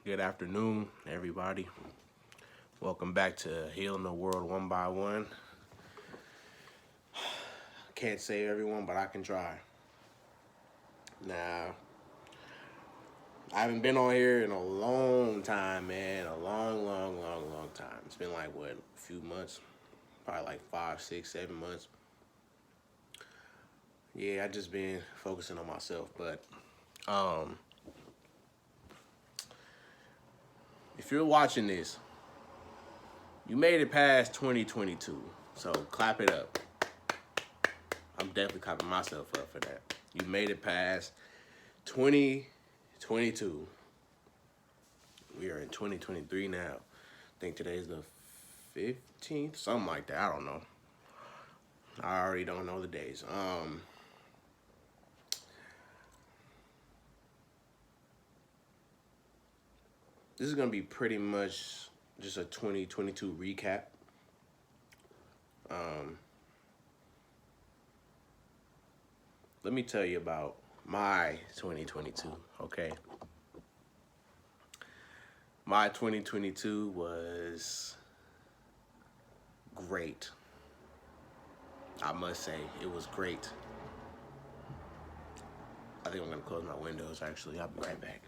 Good afternoon, everybody. Welcome back to Healing the World One by One. Can't save everyone, but I can try. Now, I haven't been on here in a long time, man. A long time. It's been like, what, a few months? Probably like 5, 6, 7 months. Yeah, I just been focusing on myself, but um, if you're watching this, you made it past 2022, so clap it up. I'm definitely clapping myself up for that. You made it past 2022. We are in 2023 now. I think today's the 15th, something like that. I don't know. I already don't know the days. This is gonna be pretty much just a 2022 recap. Um, let me tell you about my 2022. Okay, my 2022 was great. I must say, it was great. I think I'm gonna close my windows. Actually, I'll be right back.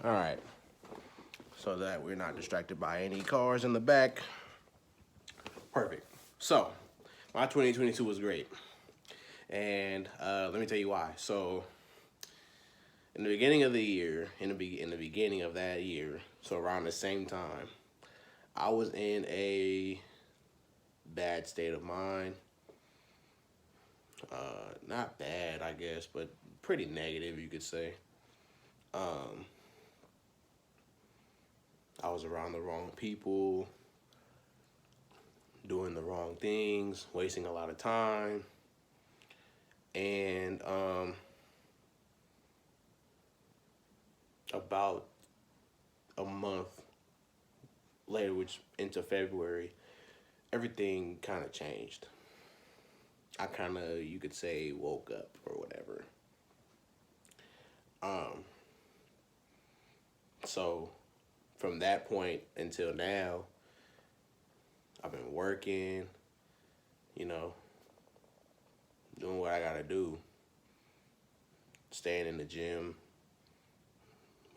All right, so that we're not distracted by any cars in the back. Perfect. So, my 2022 was great, and let me tell you why. So, in the beginning of the year, in the beginning of that year, so around the same time, I was in a bad state of mind. Not bad, I guess, but pretty negative, you could say. Um, I was around the wrong people, doing the wrong things, wasting a lot of time, and about a month later, which into February, everything kind of changed. I kind of, you could say, woke up or whatever. Um, so from that point until now, I've been working, you know, doing what I gotta do, staying in the gym.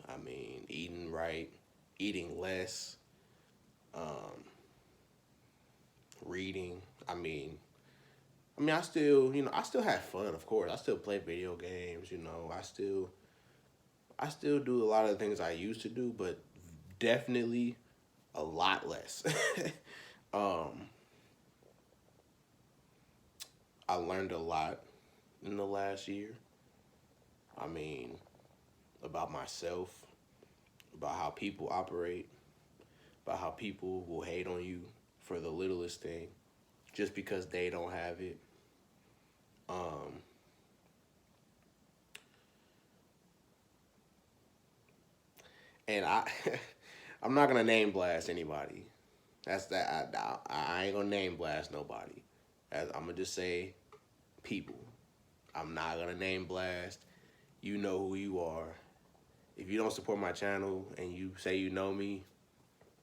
I mean, eating right, eating less, um, reading. I still, I still have fun, of course. I still play video games, I still do a lot of the things I used to do, but definitely a lot less. um, I learned a lot in the last year. I mean, about myself, about how people operate, about how people will hate on you for the littlest thing just because they don't have it. Um, and I'm not gonna name blast anybody. That's that. I ain't gonna name blast nobody. I'm gonna just say people. I'm not gonna name blast. You know who you are. If you don't support my channel and you say you know me,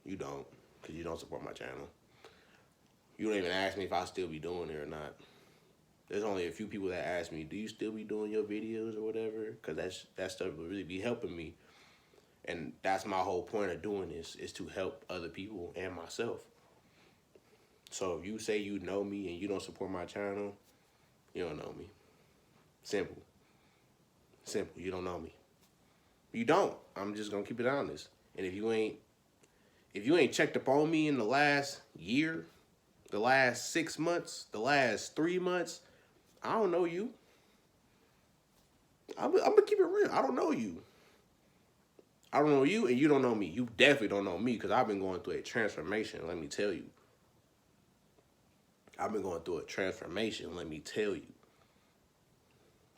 you don't, because you don't support my channel. You don't even ask me if I still be doing it or not. There's only a few people that ask me, do you still be doing your videos or whatever? Because that stuff would really be helping me. And that's my whole point of doing this, is to help other people and myself. So if you say you know me and you don't support my channel, you don't know me. Simple. Simple. You don't know me. You don't. I'm just gonna keep it honest. And if you ain't checked up on me in the last year, the last 6 months, the last 3 months, I don't know you. I'm gonna keep it real. I don't know you. I don't know you, and you don't know me. You definitely don't know me, because I've been going through a transformation, let me tell you. I've been going through a transformation, let me tell you.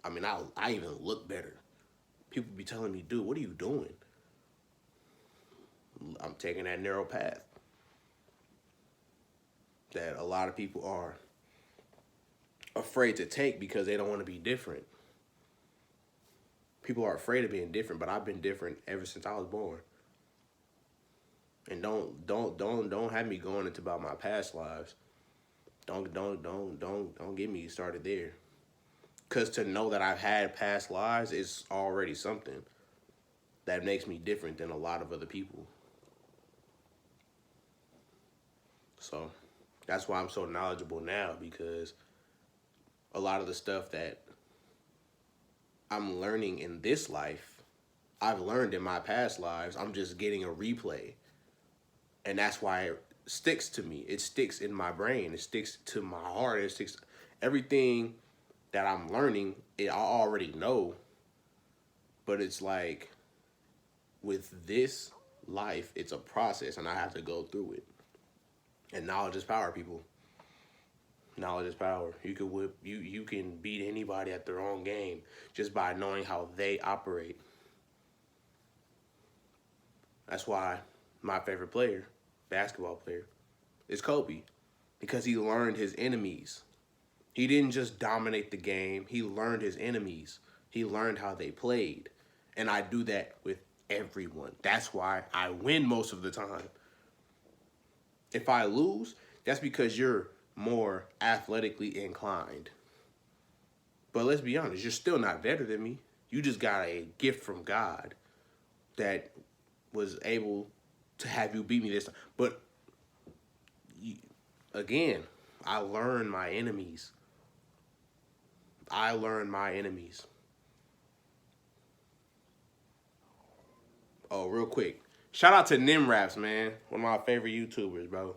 I mean, I even look better. People be telling me, dude, what are you doing? I'm taking that narrow path that a lot of people are afraid to take because they don't want to be different. People are afraid of being different, but I've been different ever since I was born. And don't have me going into about my past lives. Don't get me started there. Cause to know that I've had past lives is already something that makes me different than a lot of other people. So that's why I'm so knowledgeable now, because a lot of the stuff that I'm learning in this life, I've learned in my past lives. I'm just getting a replay. And that's why it sticks to me. It sticks in my brain. It sticks to my heart. It sticks everything that I'm learning, I already know. But it's like with this life, it's a process and I have to go through it. And knowledge is power, people. Knowledge is power. You can beat anybody at their own game just by knowing how they operate. That's why my favorite player, basketball player, is Kobe, because he learned his enemies. He didn't just dominate the game. He learned his enemies. He learned how they played. And I do that with everyone. That's why I win most of the time. If I lose, that's because you're more athletically inclined. But let's be honest, you're still not better than me. You just got a gift from God that was able to have you beat me this time. But again, I learned my enemies. I learned my enemies. Oh, real quick. Shout out to Nimraps, man. One of my favorite YouTubers, bro.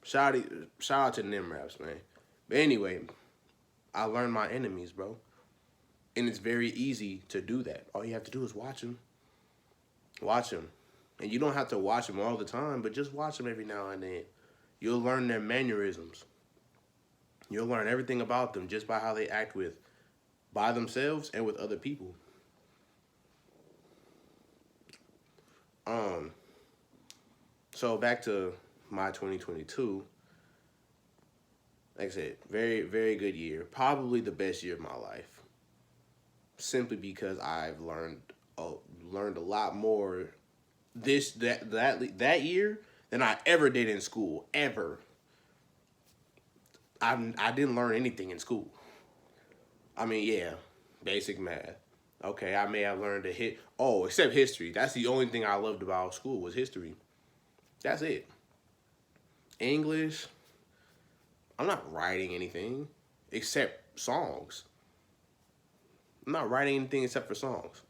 Shout out to Nimraps, man. But anyway, I learned my enemies, bro. And it's very easy to do that. All you have to do is watch them. Watch them. And you don't have to watch them all the time, but just watch them every now and then. You'll learn their mannerisms. You'll learn everything about them just by how they act by themselves and with other people. So back to my 2022. Like I said, very, very good year. Probably the best year of my life. Simply because I've learned a lot more that year than I ever did in school. Ever. I didn't learn anything in school. I mean, yeah, basic math. Okay, I may have learned except history. That's the only thing I loved about school was history. That's it. English, I'm not writing anything except songs. I'm not writing anything except for songs.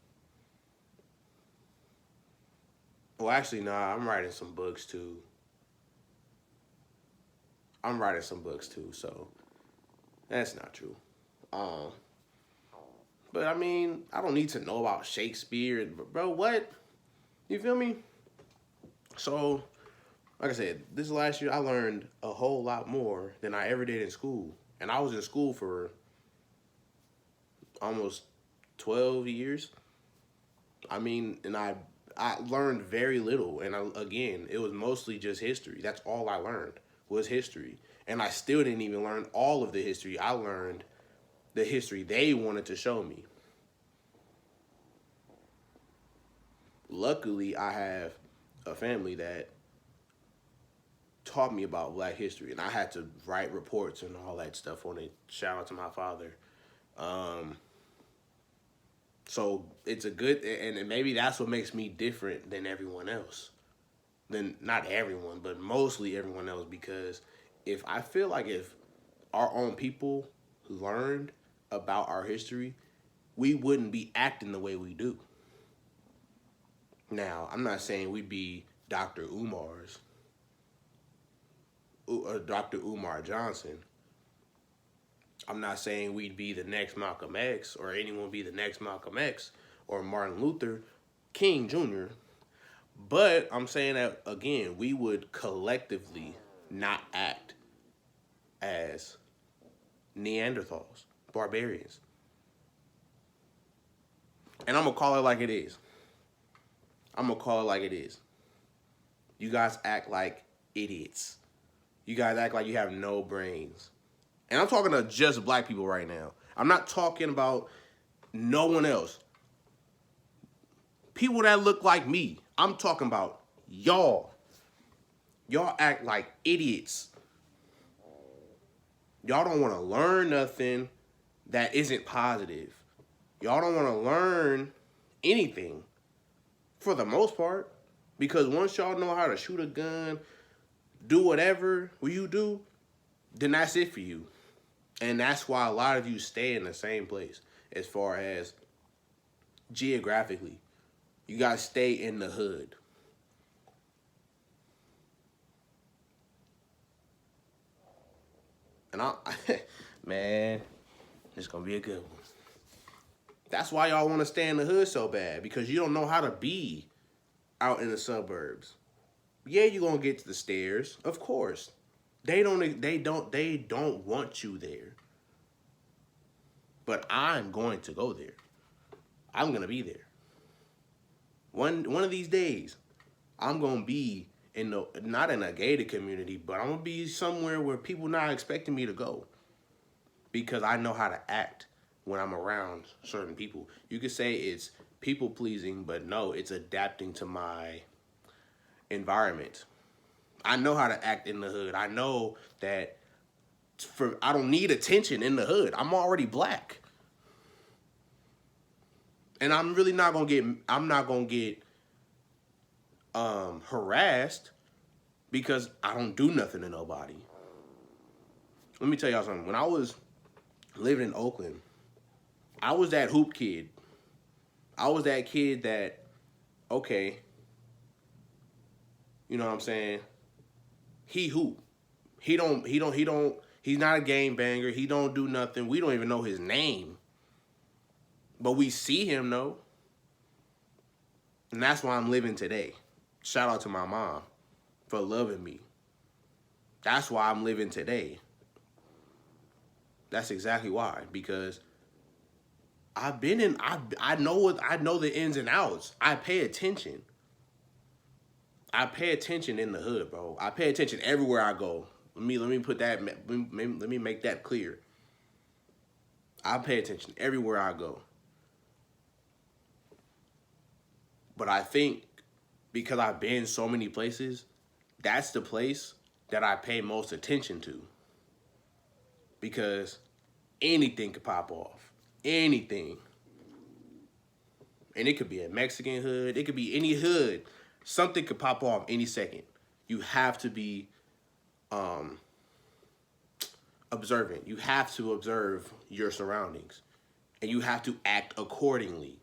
Well, actually, nah, I'm writing some books too. So that's not true. But I mean, I don't need to know about Shakespeare, bro. What? You feel me? So, like I said, this last year I learned a whole lot more than I ever did in school, and I was in school for almost 12 years. I mean, and I learned very little, and again, it was mostly just history. That's all I learned was history, and I still didn't even learn all of the history. I learned the history they wanted to show me. Luckily, I have a family that taught me about Black history, and I had to write reports and all that stuff on it. Shout out to my father. So it's a good, and maybe that's what makes me different than everyone else. Then not everyone, but mostly everyone else, because if our own people learned about our history, we wouldn't be acting the way we do. Now, I'm not saying we'd be Dr. Umar Johnson. I'm not saying we'd be the next Malcolm X or anyone be the next Malcolm X or Martin Luther King Jr. But I'm saying that, again, we would collectively not act as Neanderthals, barbarians. And I'm going to call it like it is. I'm going to call it like it is. You guys act like idiots. You guys act like you have no brains. And I'm talking to just black people right now. I'm not talking about no one else. People that look like me. I'm talking about y'all. Y'all act like idiots. Y'all don't want to learn nothing that isn't positive. Y'all don't want to learn anything for the most part. Because once y'all know how to shoot a gun, do whatever you do, then that's it for you. And that's why a lot of you stay in the same place as far as geographically. You gotta stay in the hood. And man, it's gonna be a good one. That's why y'all wanna stay in the hood so bad, because you don't know how to be out in the suburbs. Yeah, you're gonna get to the stairs, of course. They don't want you there. But I'm going to go there. I'm gonna be there. One of these days, I'm gonna be not in a gated community, but I'm gonna be somewhere where people not expecting me to go. Because I know how to act when I'm around certain people. You could say it's people pleasing, but no, it's adapting to my environment. I know how to act in the hood. I know that I don't need attention in the hood. I'm already black. And I'm really not gonna get harassed because I don't do nothing to nobody. Let me tell y'all something. When I was living in Oakland, I was that hoop kid. I was that kid that, okay, you know what I'm saying? He hoop. He's not a game banger. He don't do nothing. We don't even know his name. But we see him though. And that's why I'm living today. Shout out to my mom for loving me. That's why I'm living today. That's exactly why. Because I know the ins and outs. I pay attention. I pay attention in the hood, bro. I pay attention everywhere I go. Let me put that. Let me make that clear. I pay attention everywhere I go. But I think because I've been so many places, that's the place that I pay most attention to. Because anything could pop off. Anything. And it could be a Mexican hood. It could be any hood. Something could pop off any second. You have to be observant. You have to observe your surroundings. And you have to act accordingly.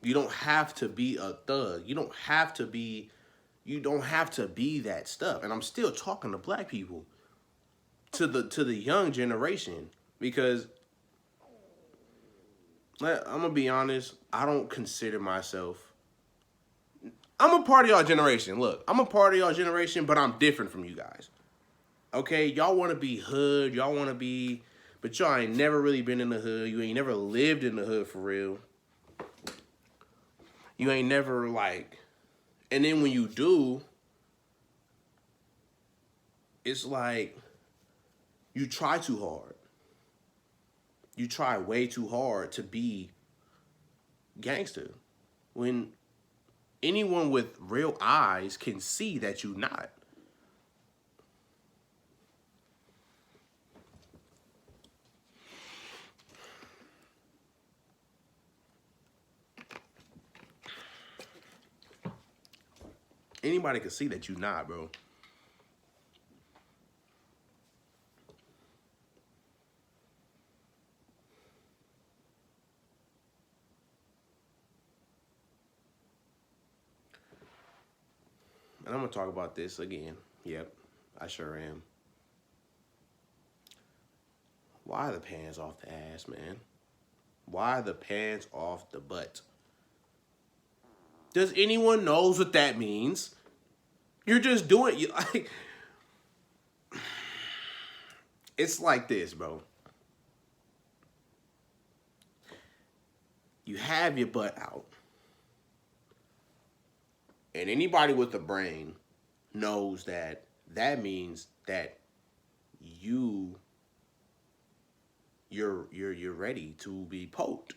You don't have to be a thug. You don't have to be that stuff. And I'm still talking to black people, to the young generation, because I'm gonna be honest, I don't consider myself. I'm a part of y'all generation. Look, I'm a part of y'all generation, but I'm different from you guys. Okay, y'all want to be hood, y'all want to be, but y'all ain't never really been in the hood. You ain't never lived in the hood for real. You ain't never like, and then when you do, it's like you try too hard. You try way too hard to be gangster. When anyone with real eyes can see that you're not. Anybody can see that you're not, bro. And I'm going to talk about this again. Yep, I sure am. Why the pants off the ass, man? Why the pants off the butt? Does anyone knows what that means? You're just doing, like, It's like this, bro. You have your butt out. And anybody with a brain knows that that means that you you're ready to be poked.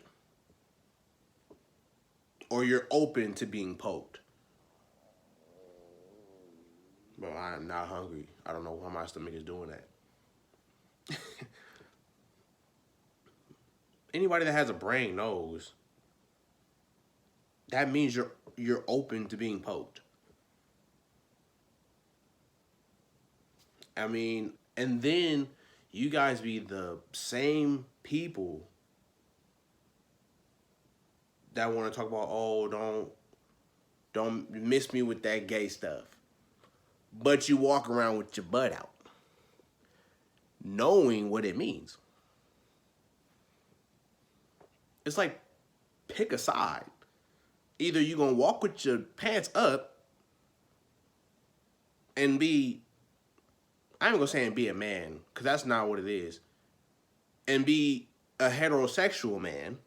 Or you're open to being poked. Bro, I am not hungry. I don't know why my stomach is doing that. Anybody that has a brain knows that means you're open to being poked. I mean, and then you guys be the same people that want to talk about, oh, don't miss me with that gay stuff. But you walk around with your butt out, knowing what it means. It's like, pick a side. Either you're going to walk with your pants up and be, I ain't going to say and be a man, because that's not what it is, and be a heterosexual man,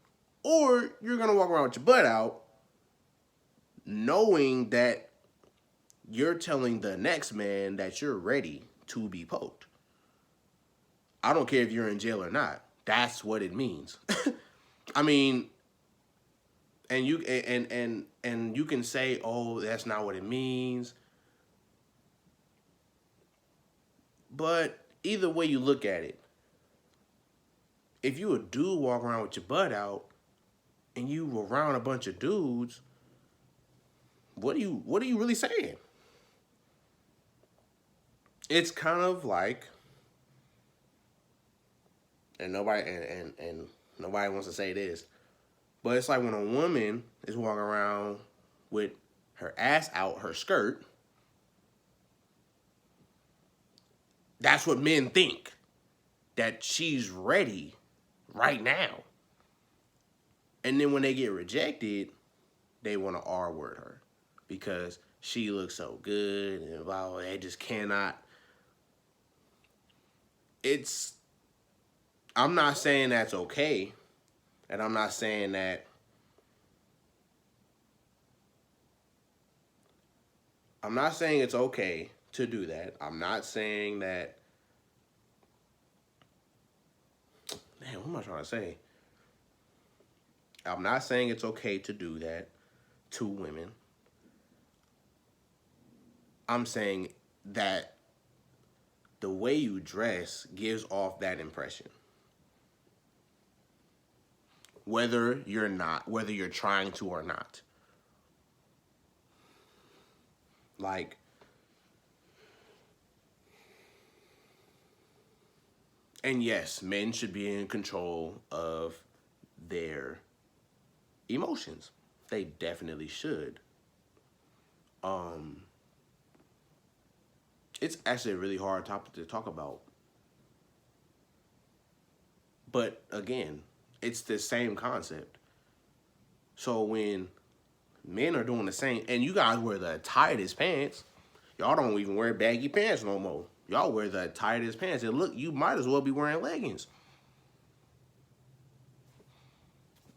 or you're going to walk around with your butt out knowing that you're telling the next man that you're ready to be poked. I don't care if you're in jail or not. That's what it means. I mean, and you can say, oh, that's not what it means. But either way you look at it, if you a dude walk around with your butt out and you around a bunch of dudes, what are you really saying? It's kind of like, and nobody wants to say this, but it's like when a woman is walking around with her ass out, her skirt, that's what men think, that she's ready right now. And then when they get rejected, they want to R-word her because she looks so good and blah, blah, they just cannot. I'm not saying that's okay, and I'm not saying that it's okay to do that. I'm not saying that, man, what am I trying to say? I'm not saying it's okay to do that to women. I'm saying that the way you dress gives off that impression. Whether you're trying to or not. Like, and yes, men should be in control of their emotions. They definitely should. It's actually a really hard topic to talk about. But again, it's the same concept. So when men are doing the same, and you guys wear the tightest pants, y'all don't even wear baggy pants no more. Y'all wear the tightest pants. And look, you might as well be wearing leggings.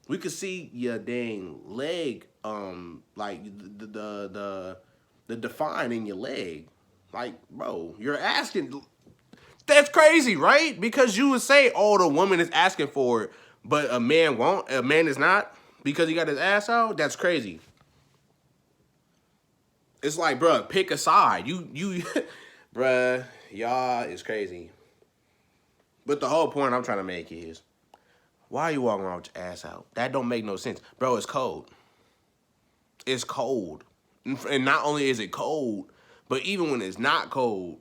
We could see your dang leg, like the define in your leg. Like, bro, you're asking. That's crazy, right? Because you would say, oh, the woman is asking for it, but a man won't. A man is not because he got his ass out. That's crazy. It's like, bro, pick a side. You, bruh, y'all is crazy. But the whole point I'm trying to make is, why are you walking around with your ass out? That don't make no sense. Bro, it's cold. It's cold. And not only is it cold, but even when it's not cold,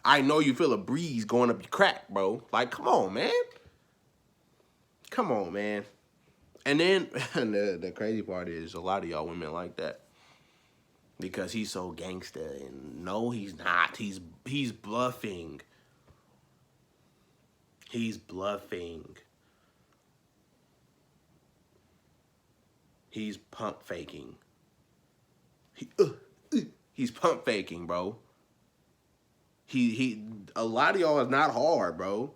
I know you feel a breeze going up your crack, bro. Like, come on, man. Come on, man. And then the crazy part is a lot of y'all women like that. Because he's so gangster. And no, he's not. He's bluffing. He's bluffing. He's pump faking. He's pump faking, bro. A lot of y'all is not hard, bro.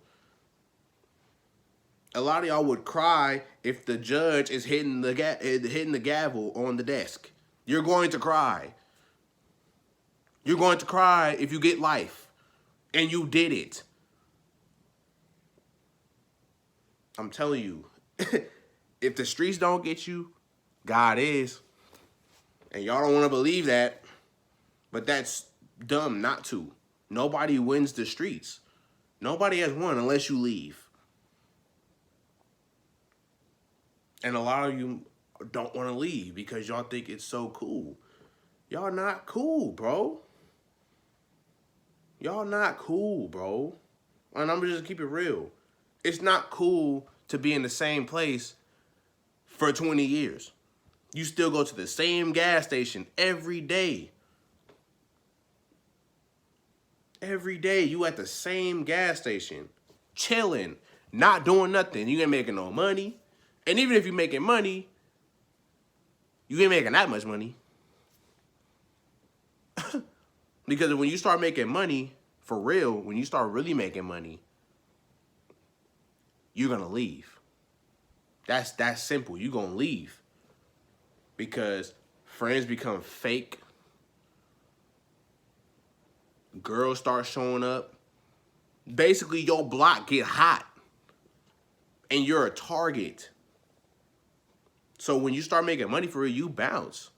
A lot of y'all would cry if the judge is hitting the gavel on the desk. You're going to cry. You're going to cry if you get life, and you did it. I'm telling you, if the streets don't get you, God is. And y'all don't want to believe that, but that's dumb not to. Nobody wins the streets. Nobody has won unless you leave. And a lot of you don't want to leave because y'all think it's so cool. Y'all not cool, bro. Y'all not cool, bro. And I'm just keep it real. It's not cool to be in the same place for 20 years. You still go to the same gas station every day. Every day you at the same gas station, chilling, not doing nothing. You ain't making no money. And even if you're making money, you ain't making that much money. Because when you start making money, for real, when you start really making money, you're going to leave. That's simple. You're going to leave. Because friends become fake. Girls start showing up. Basically, your block get hot. And you're a target. So when you start making money for it, you bounce.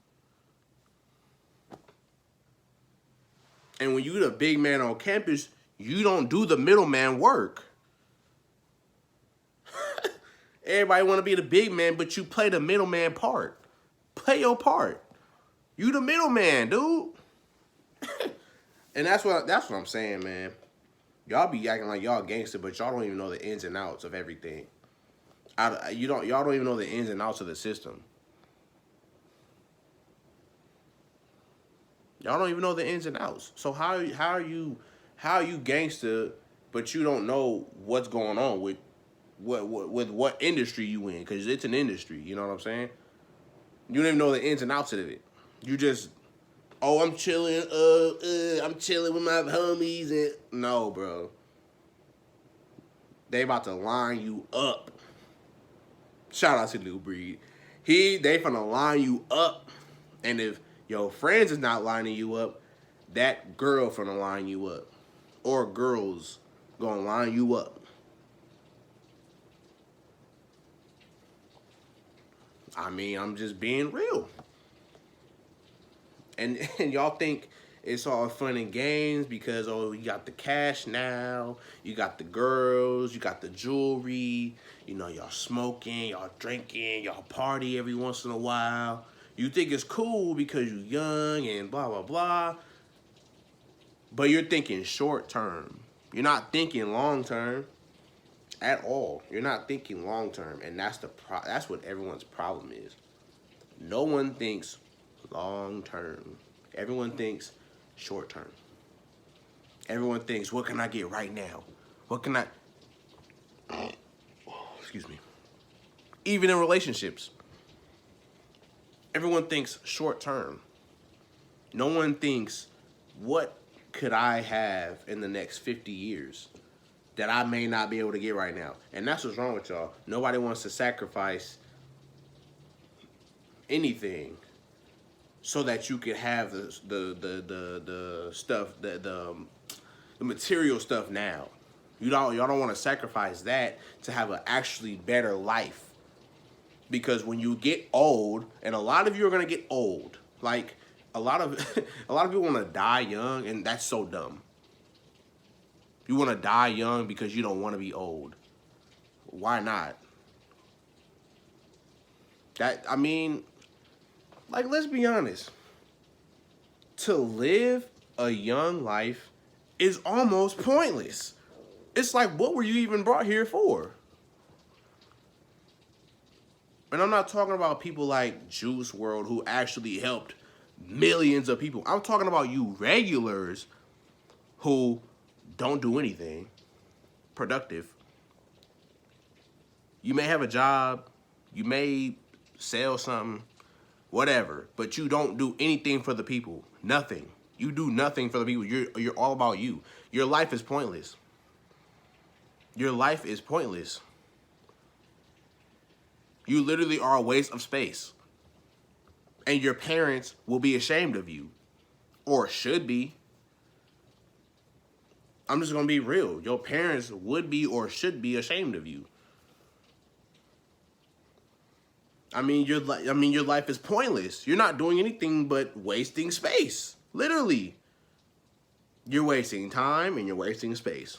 And when you're the big man on campus, you don't do the middleman work. Everybody want to be the big man, but you play the middleman part. Play your part. You the middleman, dude. And that's what I'm saying, man. Y'all be acting like y'all gangster, but y'all don't even know the ins and outs of everything. Y'all don't even know the ins and outs of the system. Y'all don't even know the ins and outs. So how are you gangster, but you don't know what's going on with what industry you in? Because it's an industry. You know what I'm saying? You don't even know the ins and outs of it. You just, oh, I'm chilling. I'm chilling with my homies. And no, bro. They about to line you up. Shout out to Lil Breed. They finna line you up. And if your friends is not lining you up, that girl finna line you up. Or girls gonna line you up. I mean, I'm just being real. And y'all think it's all fun and games because, oh, you got the cash now, you got the girls, you got the jewelry, you know, y'all smoking, y'all drinking, y'all party every once in a while. You think it's cool because you're young and blah, blah, blah. But you're thinking short term. You're not thinking long term at all. You're not thinking long term. And that's what everyone's problem is. No one thinks long term. Everyone thinks short term. Everyone thinks, what can I get right now? What can I... Excuse me. Even in relationships. Everyone thinks short term. No one thinks, what could I have in the next 50 years that I may not be able to get right now? And that's what's wrong with y'all. Nobody wants to sacrifice anything so that you could have the stuff, the material stuff now. Y'all don't want to sacrifice that to have an actually better life. Because when you get old, and a lot of you are gonna get old, like a lot of people want to die young, and that's so dumb. You want to die young because you don't want to be old. Why not? I mean, like, let's be honest. To live a young life is almost pointless. It's like, what were you even brought here for? And I'm not talking about people like Juice WRLD who actually helped millions of people. I'm talking about you regulars who don't do anything productive. You may have a job, you may sell something, whatever, but you don't do anything for the people. Nothing. You do nothing for the people. You're all about you. Your life is pointless. Your life is pointless. You literally are a waste of space. And your parents will be ashamed of you. Or should be. I'm just going to be real. Your parents would be or should be ashamed of you. I mean, your life is pointless. You're not doing anything but wasting space. Literally. You're wasting time and you're wasting space.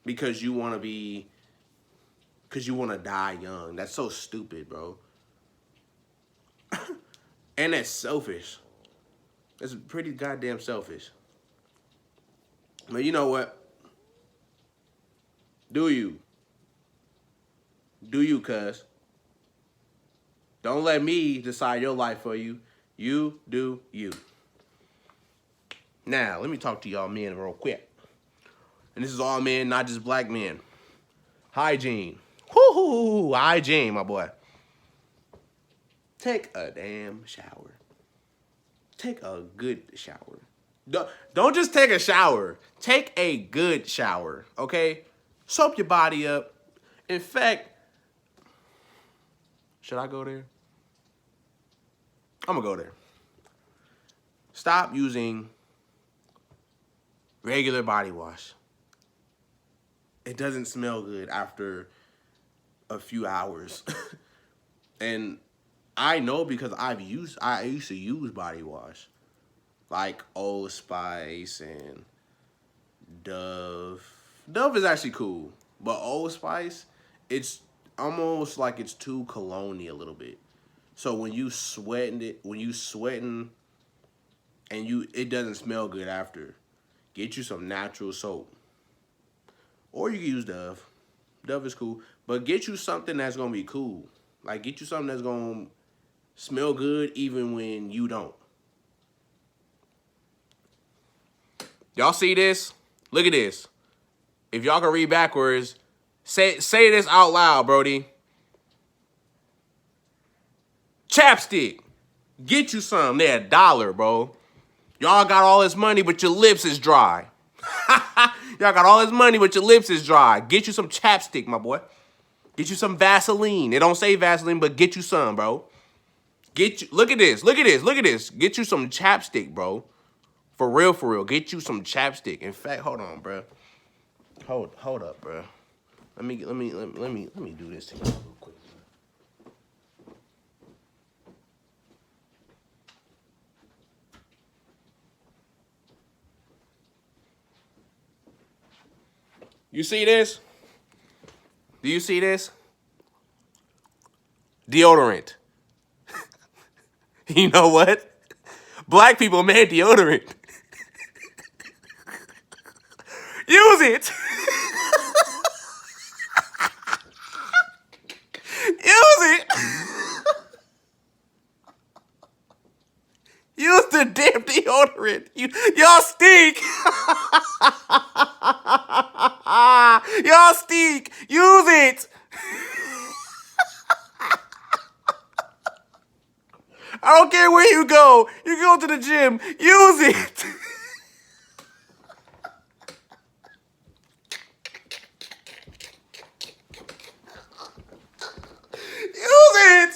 Because you want to die young. That's so stupid, bro. And that's selfish. That's pretty goddamn selfish. But you know what? Do you? Do you, cuz? Don't let me decide your life for you. You do you. Now, let me talk to y'all men real quick. And this is all men, not just black men. Hygiene. Woo-hoo-hoo. Hygiene, my boy. Take a damn shower. Take a good shower. Don't just take a shower. Take a good shower, okay? Soap your body up. In fact, should I go there? I'm going to go there. Stop using regular body wash. It doesn't smell good after a few hours. And I know because I used to use body wash. Like Old Spice and Dove. Dove is actually cool. But Old Spice, it's almost like it's too cologne-y a little bit. So when you sweating and it doesn't smell good after, get you some natural soap. Or you can use Dove. Dove is cool. But get you something that's going to be cool. Like, get you something that's going to smell good even when you don't. Y'all see this? Look at this. If y'all can read backwards, say this out loud, Brody. Chapstick. Get you some. They're $1, bro. Y'all got all this money, but your lips is dry. Y'all got all this money, but your lips is dry. Get you some chapstick, my boy. Get you some Vaseline. It don't say Vaseline, but get you some, bro. Look at this. Look at this. Look at this. Get you some chapstick, bro. For real, for real. Get you some chapstick. In fact, hold on, bro. Hold up, bro. Let me do this to you real quick. You see this? Do you see this? Deodorant. You know what? Black people made deodorant. Use it. Use it. Use the damn deodorant. Y'all stink. Y'all stink. Use it. I don't care where you go. You go to the gym. Use it. Use it.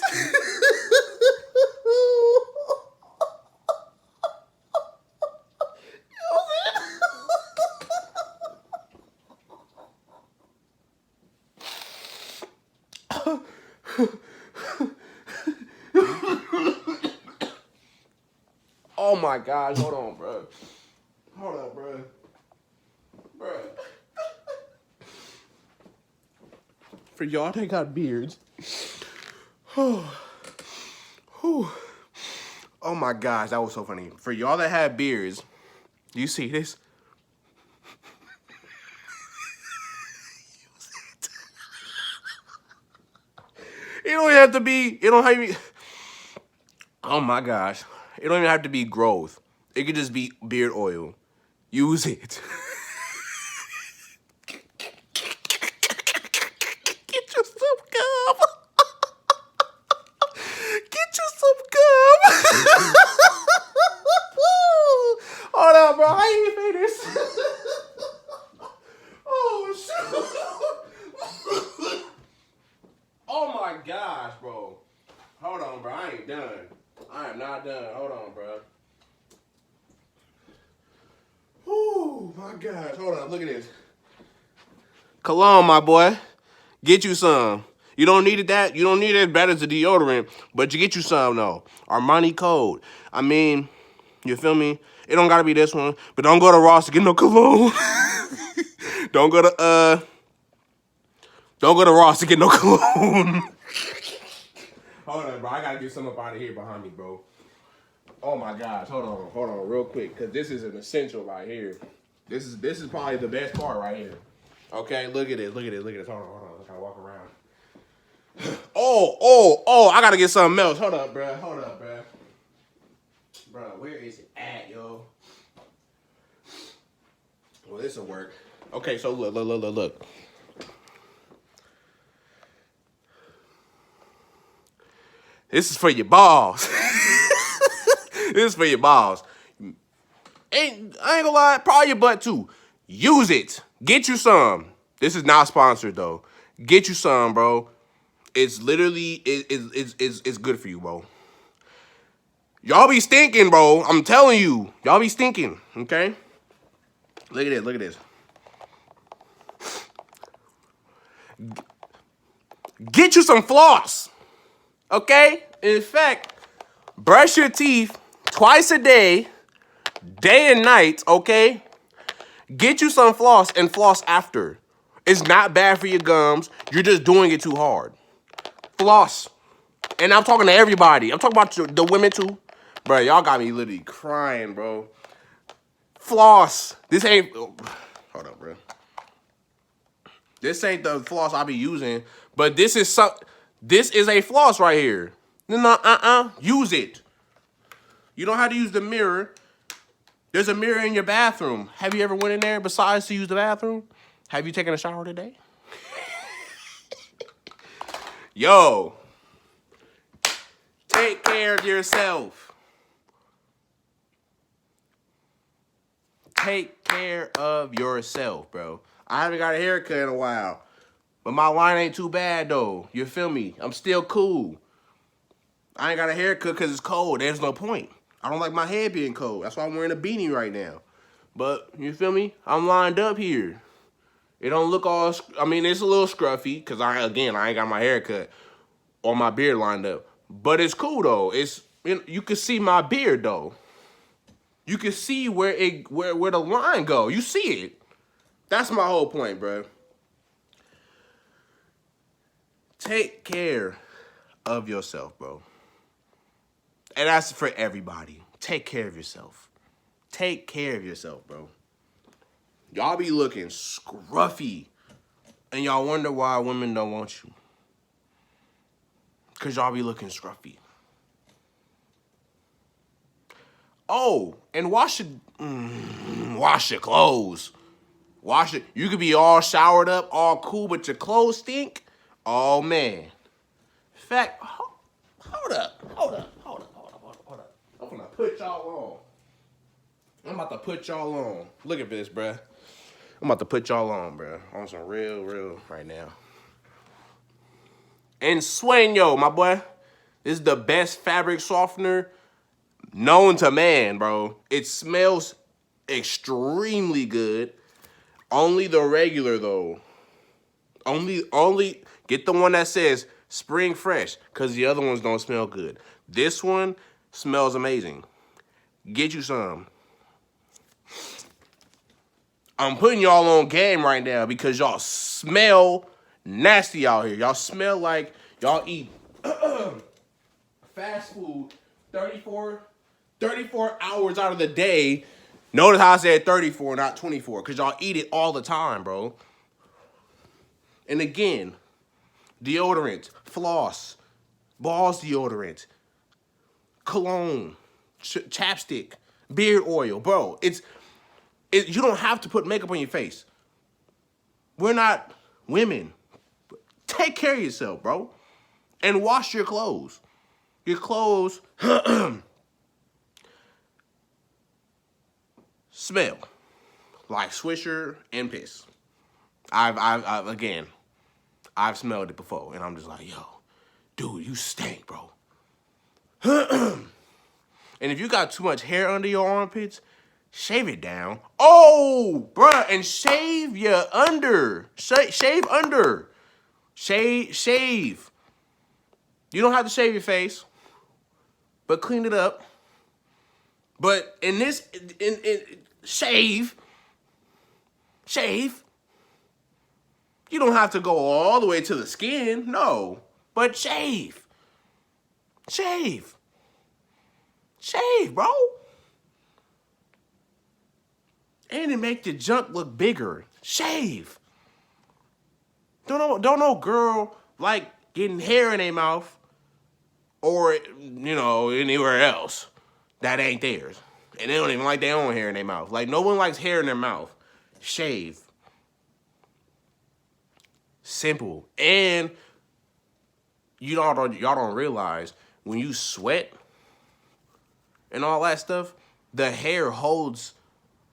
Oh my gosh, hold on, bro. Hold up, bro. Bro. For y'all that got beards. Oh my gosh, that was so funny. For y'all that have beards, do you see this? It don't have to be, oh my gosh. It don't even have to be growth. It could just be beard oil. Use it. Get you some gum. Get you some gum. ain't done. I am not done. Hold on, bro. Whoo, my gosh. Hold on. Look at this. Cologne, my boy. Get you some. You don't need it that. You don't need it bad as a deodorant, but you get you some though. Armani Code. I mean, you feel me? It don't gotta be this one, but don't go to Ross to get no cologne. Don't go to Ross to get no cologne. Hold on, bro. I gotta get some up out of here behind me, bro. Oh my gosh. Hold on, real quick, cause this is an essential right here. This is probably the best part right here. Okay, look at this. Hold on. Look how I walk around. Oh, I gotta get something else. Hold up, bro. Bro, where is it at, yo? Well, this'll work. Okay, so look. This is for your balls. This is for your balls. I ain't gonna lie, probably your butt too. Use it. Get you some. This is not sponsored though. Get you some, bro. It's literally it's good for you, bro. Y'all be stinking, bro. I'm telling you. Y'all be stinking, okay? Look at this. Get you some floss, okay? In fact, brush your teeth twice a day, day and night, okay? Get you some floss and floss after. It's not bad for your gums. You're just doing it too hard. Floss. And I'm talking to everybody. I'm talking about the women too. Bro, y'all got me literally crying, bro. Floss. This ain't... Hold up, bro. This ain't the floss I be using, but this is a floss right here. No, use it. You don't have to use the mirror. There's a mirror in your bathroom. Have you ever went in there besides to use the bathroom? Have you taken a shower today? Yo. Take care of yourself. Take care of yourself, bro. I haven't got a haircut in a while, but my line ain't too bad, though. You feel me? I'm still cool. I ain't got a haircut because it's cold. There's no point. I don't like my head being cold. That's why I'm wearing a beanie right now. But, you feel me? I'm lined up here. It don't look all... I mean, it's a little scruffy because, I ain't got my haircut or my beard lined up. But it's cool, though. You can see my beard, though. You can see where the line go. You see it. That's my whole point, bro. Take care of yourself, bro. And that's for everybody. Take care of yourself. Take care of yourself, bro. Y'all be looking scruffy. And y'all wonder why women don't want you. Because y'all be looking scruffy. Oh, and wash your clothes. Wash it. You could be all showered up, all cool, but your clothes stink. Oh, man. In fact, hold up. I'm gonna put y'all on. I'm about to put y'all on. Look at this, bruh. I'm about to put y'all on, bruh. On some real right now. And Sueño, my boy. This is the best fabric softener known to man, bro. It smells extremely good. Only the regular, though. Only get the one that says spring fresh, because the other ones don't smell good. This one smells amazing. Get you some. I'm putting y'all on game right now because y'all smell nasty out here. Y'all smell like y'all eat fast food 34 hours out of the day. Notice how I said 34, not 24, because y'all eat it all the time, bro. And again, deodorant, floss, balls deodorant, cologne, chapstick, beard oil, bro. You don't have to put makeup on your face. We're not women. Take care of yourself, bro. And wash your clothes. Your clothes smell like Swisher and piss. I've smelled it before, and I'm just like, yo, dude, you stink, bro. And if you got too much hair under your armpits, shave it down. Oh, bruh, and shave your under. Shave under. Shave. You don't have to shave your face, but clean it up. But in this, shave. You don't have to go all the way to the skin, no. But shave. Shave, bro. And it make your junk look bigger. Shave. Don't no girl like getting hair in their mouth or, anywhere else that ain't theirs. And they don't even like their own hair in their mouth. Like, no one likes hair in their mouth. Shave. Simple. And y'all don't realize when you sweat and all that stuff, the hair holds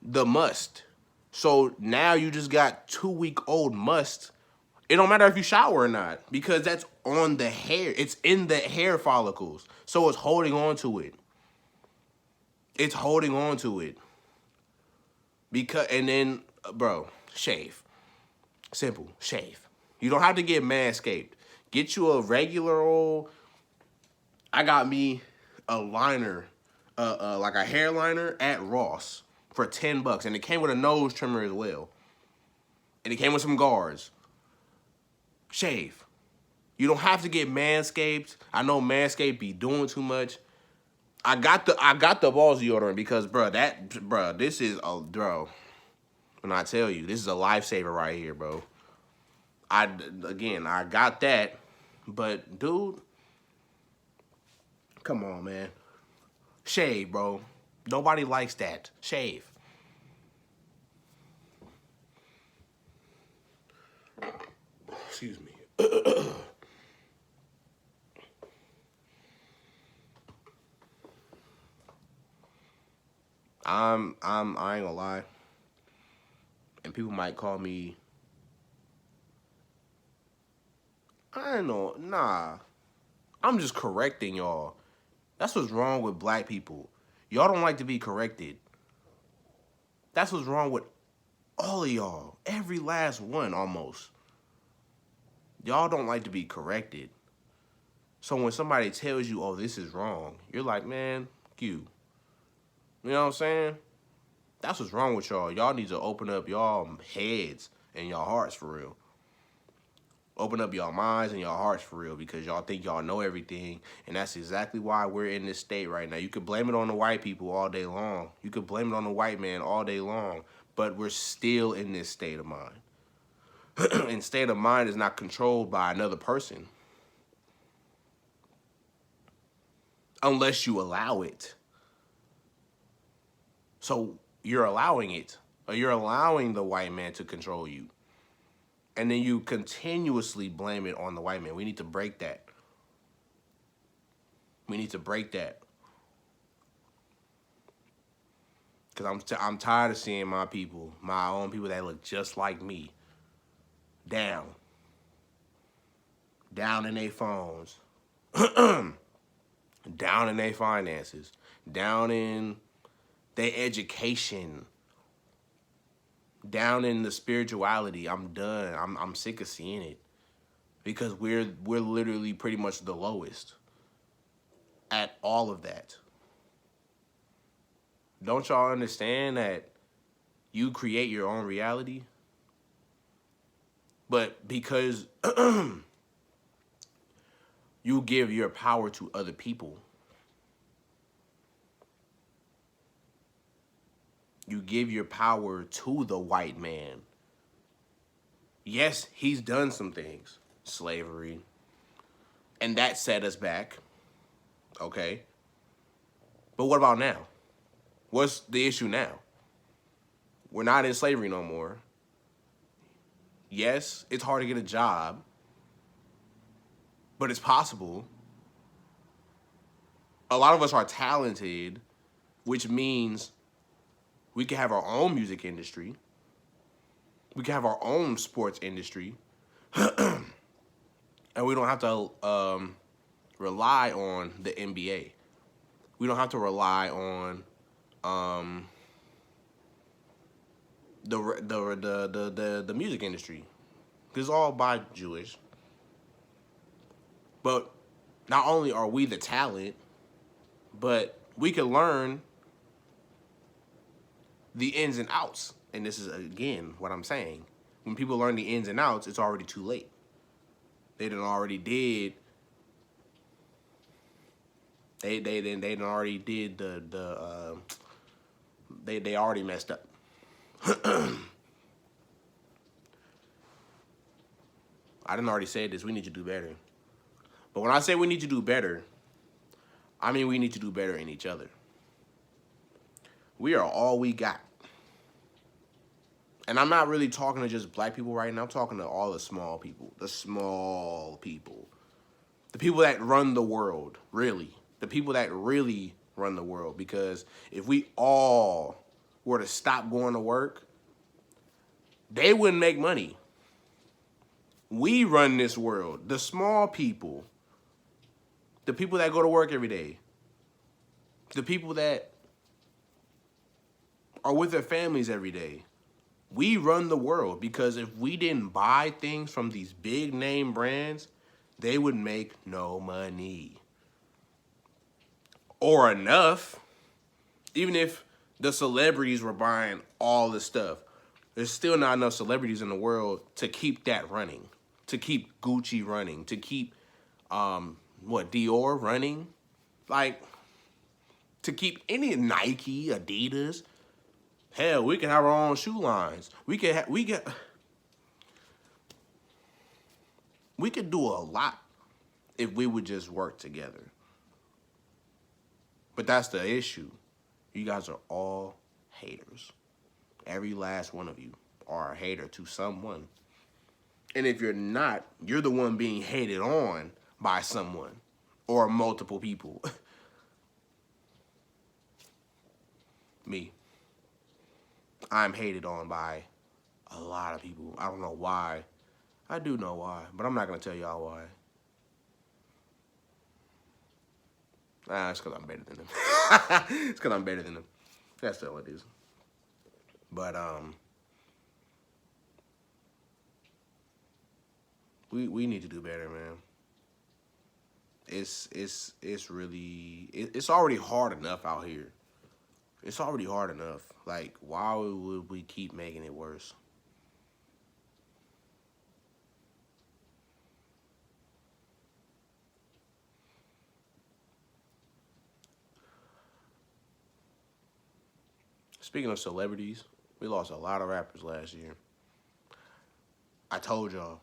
the must. So now you just got 2-week-old must. It don't matter if you shower or not because that's on the hair. It's in the hair follicles. So it's holding on to it. And then, bro, shave. Simple, shave. You don't have to get manscaped. Get you a regular old, I got me a liner, like a hair liner at Ross for $10. And it came with a nose trimmer as well. And it came with some guards. Shave. You don't have to get manscaped. I know Manscaped be doing too much. I got the balls deodorant because, this is when I tell you, this is a lifesaver right here, bro. I got that, but dude, come on, man. Shave, bro. Nobody likes that. Shave. Excuse me. I ain't gonna lie. And people might call me, I don't know, nah. I'm just correcting y'all. That's what's wrong with black people. Y'all don't like to be corrected. That's what's wrong with all of y'all. Every last one, almost. Y'all don't like to be corrected. So when somebody tells you, oh, this is wrong, you're like, man, you. You know what I'm saying? That's what's wrong with y'all. Y'all need to open up y'all heads and y'all hearts for real. Open up y'all minds and y'all hearts for real because y'all think y'all know everything. And that's exactly why we're in this state right now. You could blame it on the white people all day long. You could blame it on the white man all day long. But we're still in this state of mind. And state of mind is not controlled by another person. Unless you allow it. So you're allowing it. Or you're allowing the white man to control you. And then you continuously blame it on the white man. We need to break that. Because I'm tired of seeing my people, my own people that look just like me, down in their phones, down in their finances, down in their education, down in the spirituality. I'm done. I'm sick of seeing it because we're literally pretty much the lowest at all of that. Don't y'all understand that you create your own reality? But because you give your power to other people, you give your power to the white man. Yes, he's done some things. Slavery. And that set us back. Okay. But what about now? What's the issue now? We're not in slavery no more. Yes, it's hard to get a job. But it's possible. A lot of us are talented, which means we can have our own music industry. We can have our own sports industry. And we don't have to rely on the NBA. We don't have to rely on the music industry. It's all by Jewish. But not only are we the talent, but we can learn the ins and outs. And this is, again, what I'm saying. When people learn the ins and outs, it's already too late. They done already did. They done already did they already messed up. I done already said this. We need to do better. But when I say we need to do better, I mean we need to do better in each other. We are all we got. And I'm not really talking to just black people right now. I'm talking to all the small people. The small people. The people that run the world, really. The people that really run the world. Because if we all were to stop going to work, they wouldn't make money. We run this world. The small people. The people that go to work every day. The people that are with their families every day. We run the world, because if we didn't buy things from these big name brands, they would make no money. Or enough. Even if the celebrities were buying all the stuff, there's still not enough celebrities in the world to keep that running. To keep Gucci running. To keep, Dior running. Like, to keep any Nike, Adidas. Hell, we can have our own shoe lines. We could do a lot if we would just work together. But that's the issue. You guys are all haters. Every last one of you are a hater to someone. And if you're not, you're the one being hated on by someone or multiple people. Me. I'm hated on by a lot of people. I don't know why. I do know why, but I'm not going to tell y'all why. It's because I'm better than them. It's because I'm better than them. That's all it is. But, we need to do better, man. It's really, it's already hard enough out here. It's already hard enough. Like, why would we keep making it worse? Speaking of celebrities, we lost a lot of rappers last year. I told y'all.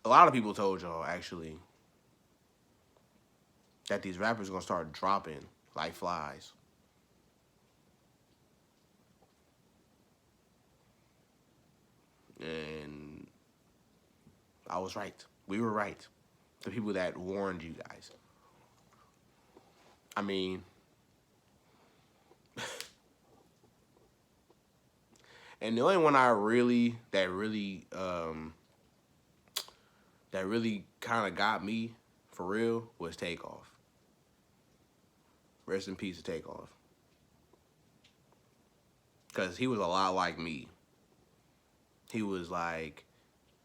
A lot of people told y'all, actually, that these rappers are going to start dropping like flies. And I was right. We were right. The people that warned you guys. I mean, and the only one that really kind of got me for real was Takeoff. Rest in peace to Takeoff. Because he was a lot like me. He was like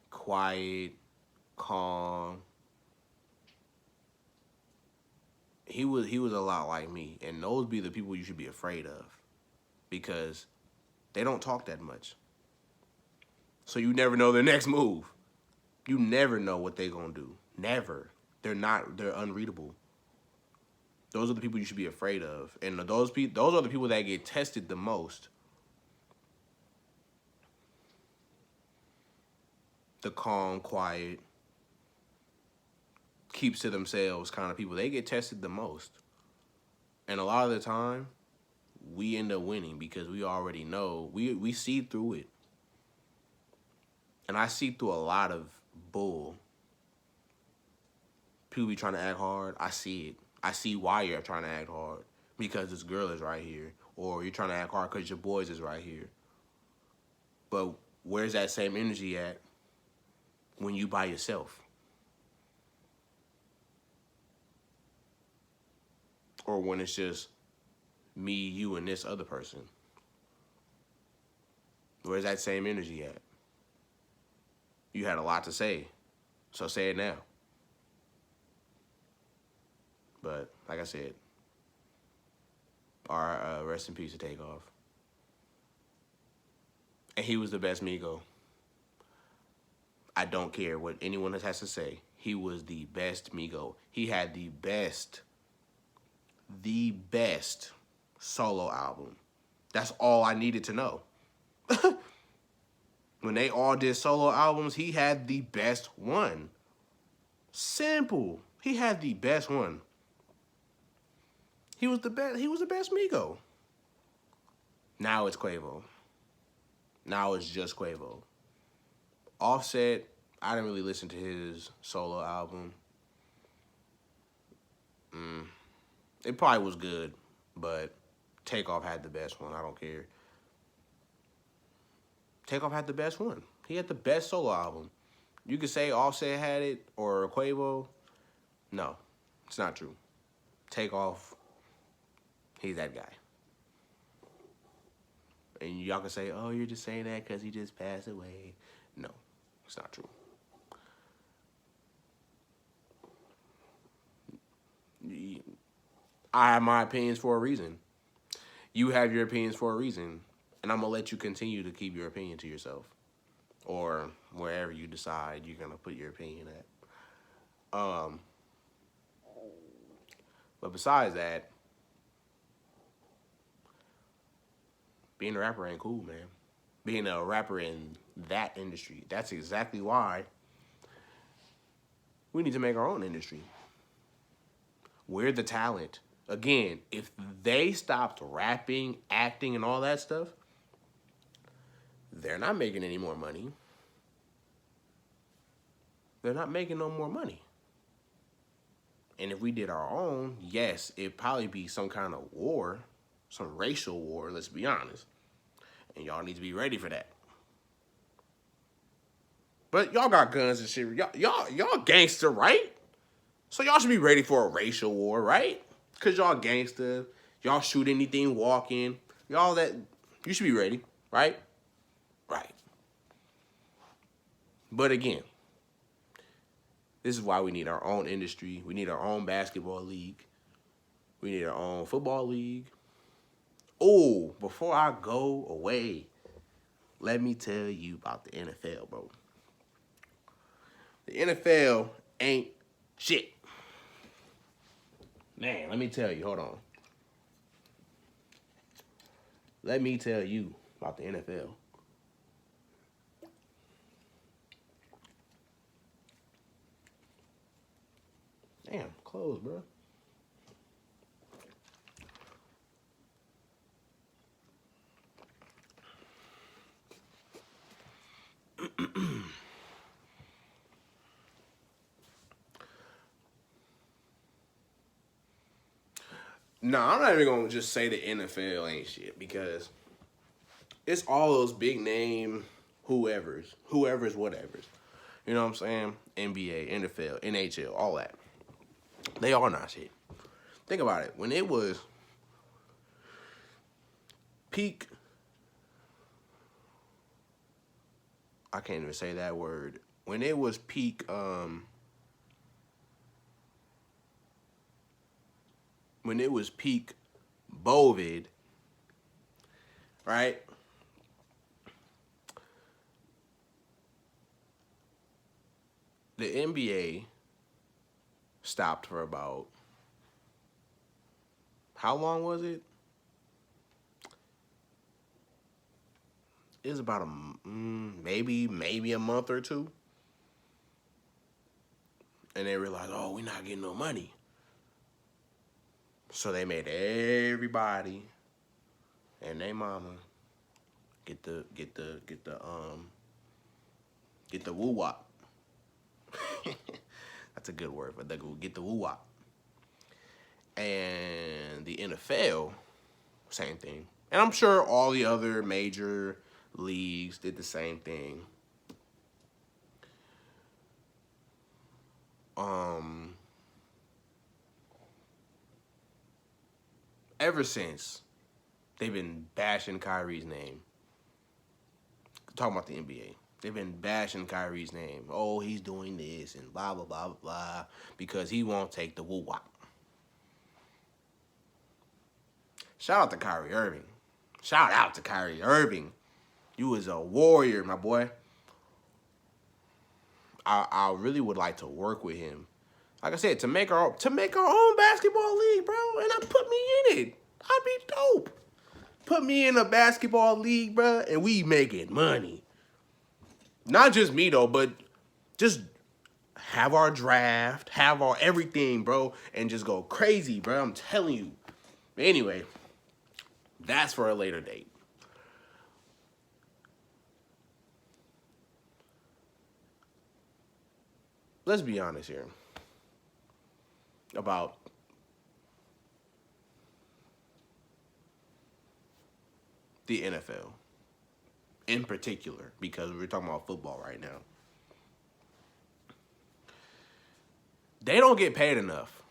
quiet, calm. He was a lot like me. And those be the people you should be afraid of. Because they don't talk that much. So you never know their next move. You never know what they're going to do. Never. They're unreadable. Those are the people you should be afraid of. And those are the people that get tested the most. The calm, quiet, keeps to themselves kind of people. They get tested the most. And a lot of the time, we end up winning because we already know. We see through it. And I see through a lot of bull. People be trying to act hard. I see it. I see why you're trying to act hard. Because this girl is right here. Or you're trying to act hard because your boys is right here. But where's that same energy at when you by yourself. Or when it's just me, you, and this other person. Where's that same energy at? You had a lot to say, so say it now. But like I said, our rest in peace to Takeoff. And he was the best Migo. I don't care what anyone has to say. He was the best Migo. He had the best solo album. That's all I needed to know. When they all did solo albums, he had the best one. Simple. He had the best one. He was the best Migo. Now it's Quavo. Now it's just Quavo. Offset, I didn't really listen to his solo album. It probably was good, but Takeoff had the best one. I don't care. Takeoff had the best one. He had the best solo album. You could say Offset had it or Quavo. No, it's not true. Takeoff, he's that guy. And y'all can say, oh, you're just saying that because he just passed away. No, it's not true. I have my opinions for a reason. You have your opinions for a reason. And I'm going to let you continue to keep your opinion to yourself. Or wherever you decide you're going to put your opinion at. But besides that, being a rapper ain't cool, man. Being a rapper in that industry, that's exactly why we need to make our own industry. We're the talent. Again, if they stopped rapping, acting, and all that stuff, they're not making any more money. They're not making no more money. And if we did our own, yes, it'd probably be some kind of war, some racial war, let's be honest. And y'all need to be ready for that. But y'all got guns and shit. Y'all gangster, right? So y'all should be ready for a racial war, right? Because y'all gangster. Y'all shoot anything walking. Y'all that, you should be ready, right? Right. But again, this is why we need our own industry. We need our own basketball league. We need our own football league. Oh, before I go away, let me tell you about the NFL, bro. The NFL ain't shit. Man, let me tell you. Hold on. Let me tell you about the NFL. Damn, close, bro. No, I'm not even going to just say the NFL ain't shit because it's all those big name whoever's, whatever's. You know what I'm saying? NBA, NFL, NHL, all that. They all not shit. Think about it. When it was peak, I can't even say that word. When it was peak, Bovid, right? The NBA stopped for about, how long was it? It was about maybe a month or two. And they realized, oh, we're not getting no money. So they made everybody and their mama get the woo wop. That's a good word, but they go get the woo wop. And the NFL, same thing. And I'm sure all the other major leagues did the same thing. um, ever since they've been bashing Kyrie's name, talking about the NBA, they've been bashing Kyrie's name. Oh, he's doing this and blah, blah, blah, blah, blah, because he won't take the woo-wop. Shout out to Kyrie Irving. Shout out to Kyrie Irving. You was a warrior, my boy. I really would like to work with him. Like I said, to make our own basketball league, bro, and put me in it. I'd be dope. Put me in a basketball league, bro, and we making money. Not just me though, but just have our draft, have our everything, bro, and just go crazy, bro. I'm telling you. But anyway, that's for a later date. Let's be honest here about the NFL in particular, because we're talking about football right now. They don't get paid enough.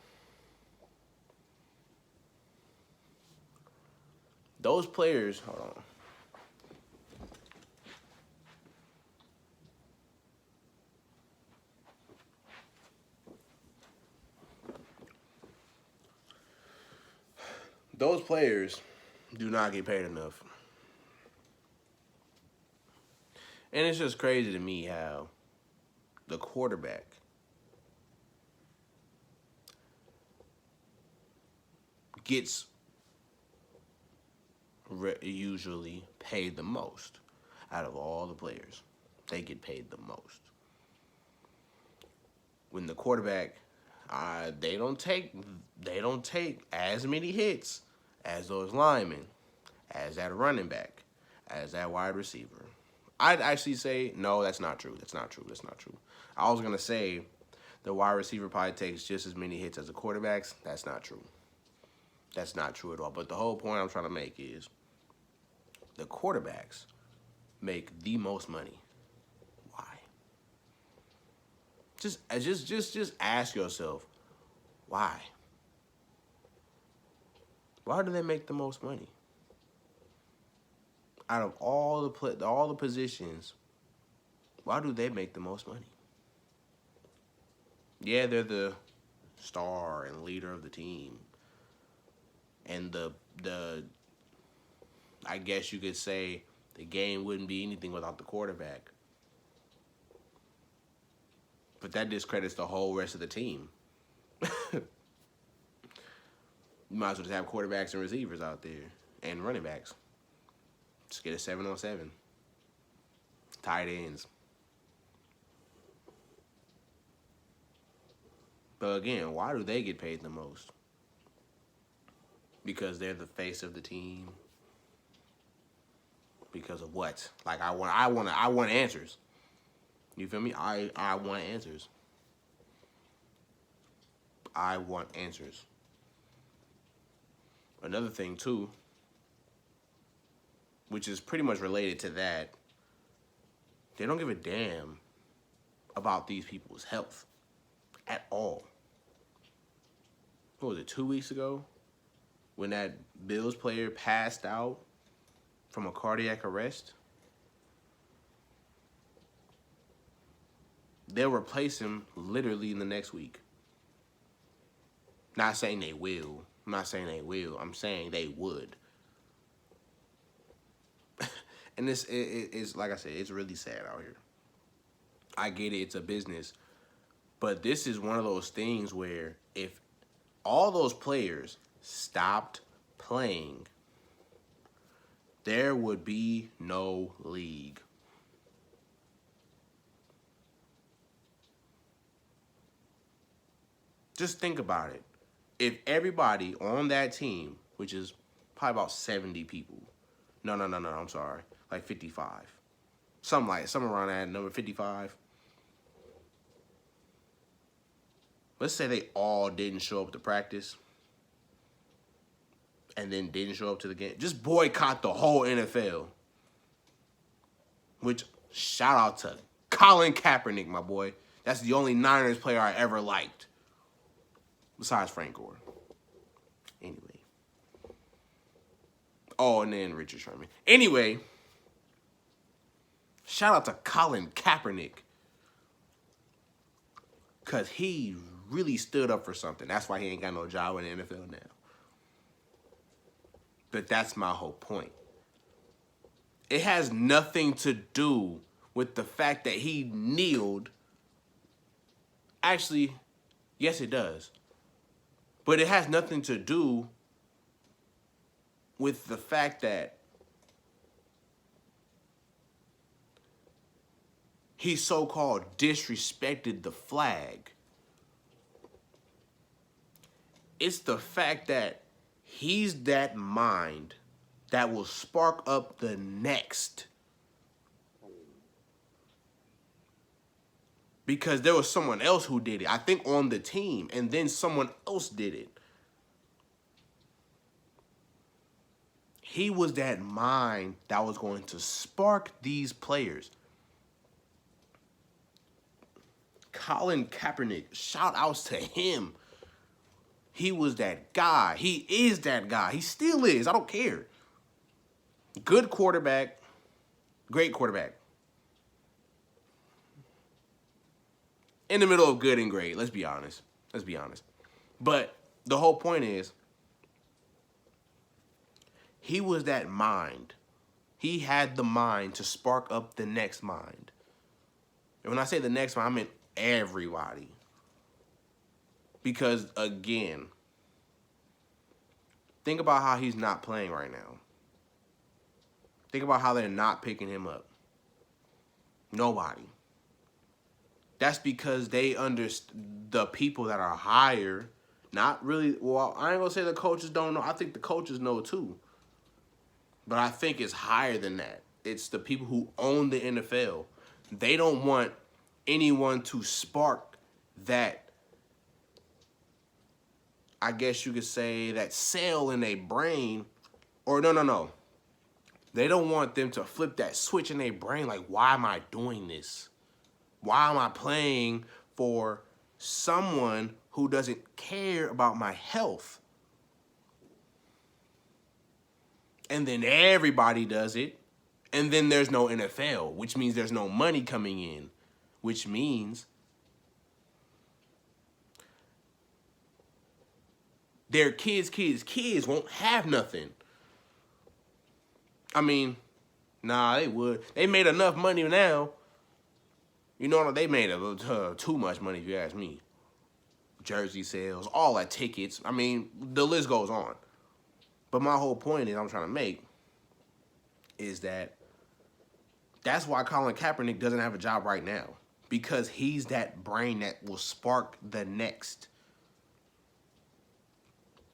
Those players, hold on. Those players do not get paid enough. And it's just crazy to me how the quarterback gets usually paid the most out of all the players. They get paid the most. When the quarterback, they don't take as many hits as those linemen, as that running back, as that wide receiver. I'd actually say, no, that's not true. That's not true. That's not true. I was going to say the wide receiver probably takes just as many hits as the quarterbacks. That's not true. That's not true at all. But the whole point I'm trying to make is the quarterbacks make the most money. Why? Just ask yourself, why? Why do they make the most money? Out of all the positions, why do they make the most money? Yeah, they're the star and leader of the team. And the I guess you could say the game wouldn't be anything without the quarterback. But that discredits the whole rest of the team. You might as well just have quarterbacks and receivers out there and running backs. Just get a 7-on-7. Tight ends. But again, why do they get paid the most? Because they're the face of the team. Because of what? Like I want answers. You feel me? I want answers. I want answers. Another thing too, which is pretty much related to that, they don't give a damn about these people's health at all. What was it, 2 weeks ago? When that Bills player passed out from a cardiac arrest? They'll replace him literally in the next week. Not saying they will. I'm not saying they will. I'm saying they would. And it's like I said, it's really sad out here. I get it, it's a business. But this is one of those things where if all those players stopped playing, there would be no league. Just think about it. If everybody on that team, which is probably about 70 people, no, I'm sorry, like 55. Something around that number, 55. Let's say they all didn't show up to practice and then didn't show up to the game. Just boycott the whole NFL. Which, shout out to Colin Kaepernick, my boy. That's the only Niners player I ever liked, besides Frank Gore. Anyway. Oh, and then Richard Sherman. Anyway, shout out to Colin Kaepernick. Because he really stood up for something. That's why he ain't got no job in the NFL now. But that's my whole point. It has nothing to do with the fact that he kneeled. Actually, yes, it does. But it has nothing to do with the fact that he so-called disrespected the flag. It's the fact that he's that mind that will spark up the next. Because there was someone else who did it, I think on the team, and then someone else did it. He was that mind that was going to spark these players. Colin Kaepernick, shout outs to him. He was that guy. He is that guy. He still is. I don't care. Good quarterback. Great quarterback. In the middle of good and great. Let's be honest. Let's be honest. But the whole point is, he was that mind. He had the mind to spark up the next mind. And when I say the next mind, I mean everybody. Because, again, think about how he's not playing right now. Think about how they're not picking him up. Nobody. That's because they understand the people that are higher. Not really, well, I ain't gonna say the coaches don't know. I think the coaches know too. But I think it's higher than that. It's the people who own the NFL. They don't want anyone to spark that, I guess you could say, that cell in their brain. Or no. They don't want them to flip that switch in their brain like, why am I doing this? Why am I playing for someone who doesn't care about my health? And then everybody does it. And then there's no NFL, which means there's no money coming in, which means their kids won't have nothing. I mean, nah, they would. They made enough money now. You know, they made too much money, if you ask me. Jersey sales, all that, tickets. I mean, the list goes on. But my whole point is I'm trying to make is that that's why Colin Kaepernick doesn't have a job right now. Because he's that brain that will spark the next.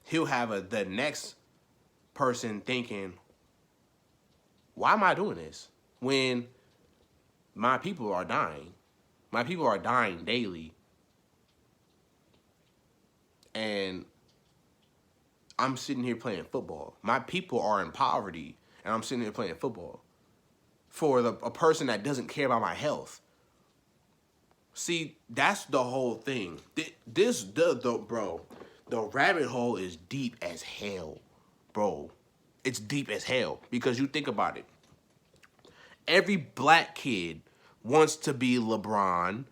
He'll have the next person thinking, why am I doing this? When my people are dying. My people are dying daily. And I'm sitting here playing football. My people are in poverty, and I'm sitting here playing football for a person that doesn't care about my health. See, that's the whole thing. Bro, the rabbit hole is deep as hell, bro. It's deep as hell because you think about it. Every black kid wants to be LeBron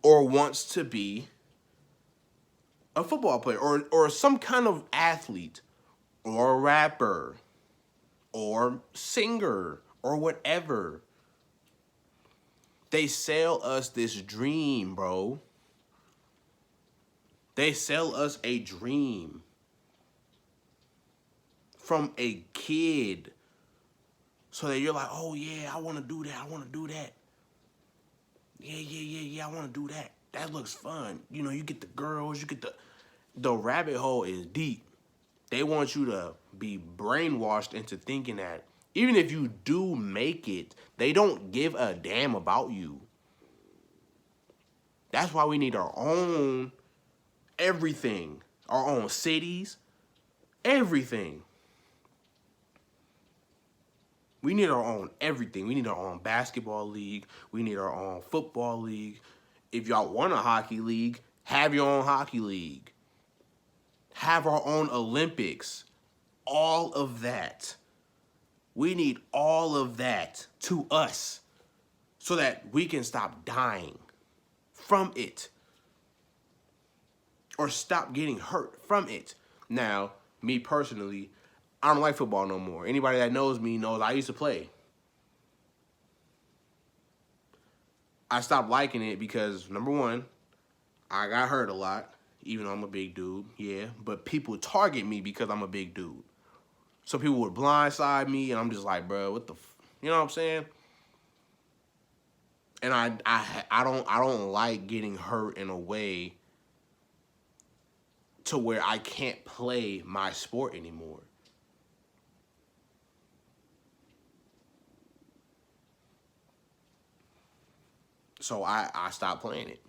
or wants to be a football player or some kind of athlete or a rapper or singer or whatever. They sell us this dream, bro. They sell us a dream from a kid so that you're like, oh, yeah, I want to do that. I want to do that. Yeah, I want to do that. That looks fun. You know, you get the girls, you get the rabbit hole is deep. They want you to be brainwashed into thinking that even if you do make it, they don't give a damn about you. That's why we need our own everything. Our own cities, everything. We need our own everything. We need our own basketball league. We need our own football league. If y'all want a hockey league, have your own hockey league. Have our own Olympics. All of that. We need all of that to us so that we can stop dying from it or stop getting hurt from it. Now, me personally, I don't like football no more. Anybody that knows me knows I used to play. I stopped liking it because, number one, I got hurt a lot, even though I'm a big dude, yeah. But people target me because I'm a big dude. So people would blindside me, and I'm just like, bro, what the, you know what I'm saying? And I don't like getting hurt in a way to where I can't play my sport anymore. So I stopped playing it.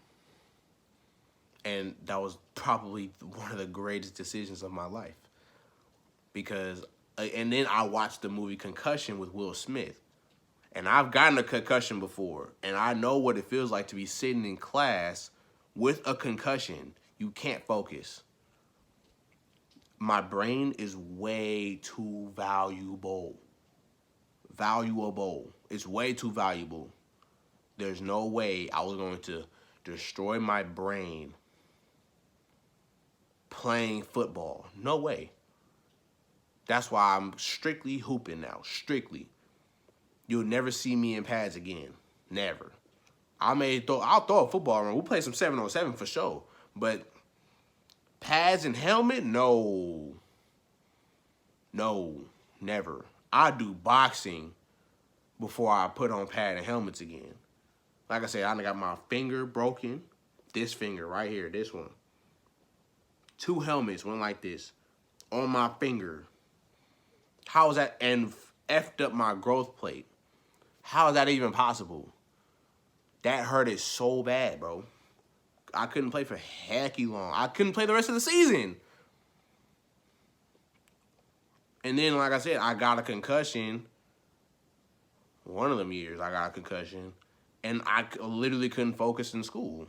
And that was probably one of the greatest decisions of my life. Because, and then I watched the movie Concussion with Will Smith. And I've gotten a concussion before. And I know what it feels like to be sitting in class with a concussion. You can't focus. My brain is way too valuable. Valuable. It's way too valuable. There's no way I was going to destroy my brain playing football. No way. That's why I'm strictly hooping now. Strictly. You'll never see me in pads again. Never. I'll throw a football around. We'll play some 7-on-7 for sure. But pads and helmet? No. No. Never. I do boxing before I put on pad and helmets again. Like I said, I got my finger broken. This finger right here, this one. 2 helmets, one like this, on my finger. How is that? And effed up my growth plate. How is that even possible? That hurted so bad, bro. I couldn't play for hecky long. I couldn't play the rest of the season. And then, like I said, I got a concussion. One of them years, I got a concussion. And I literally couldn't focus in school.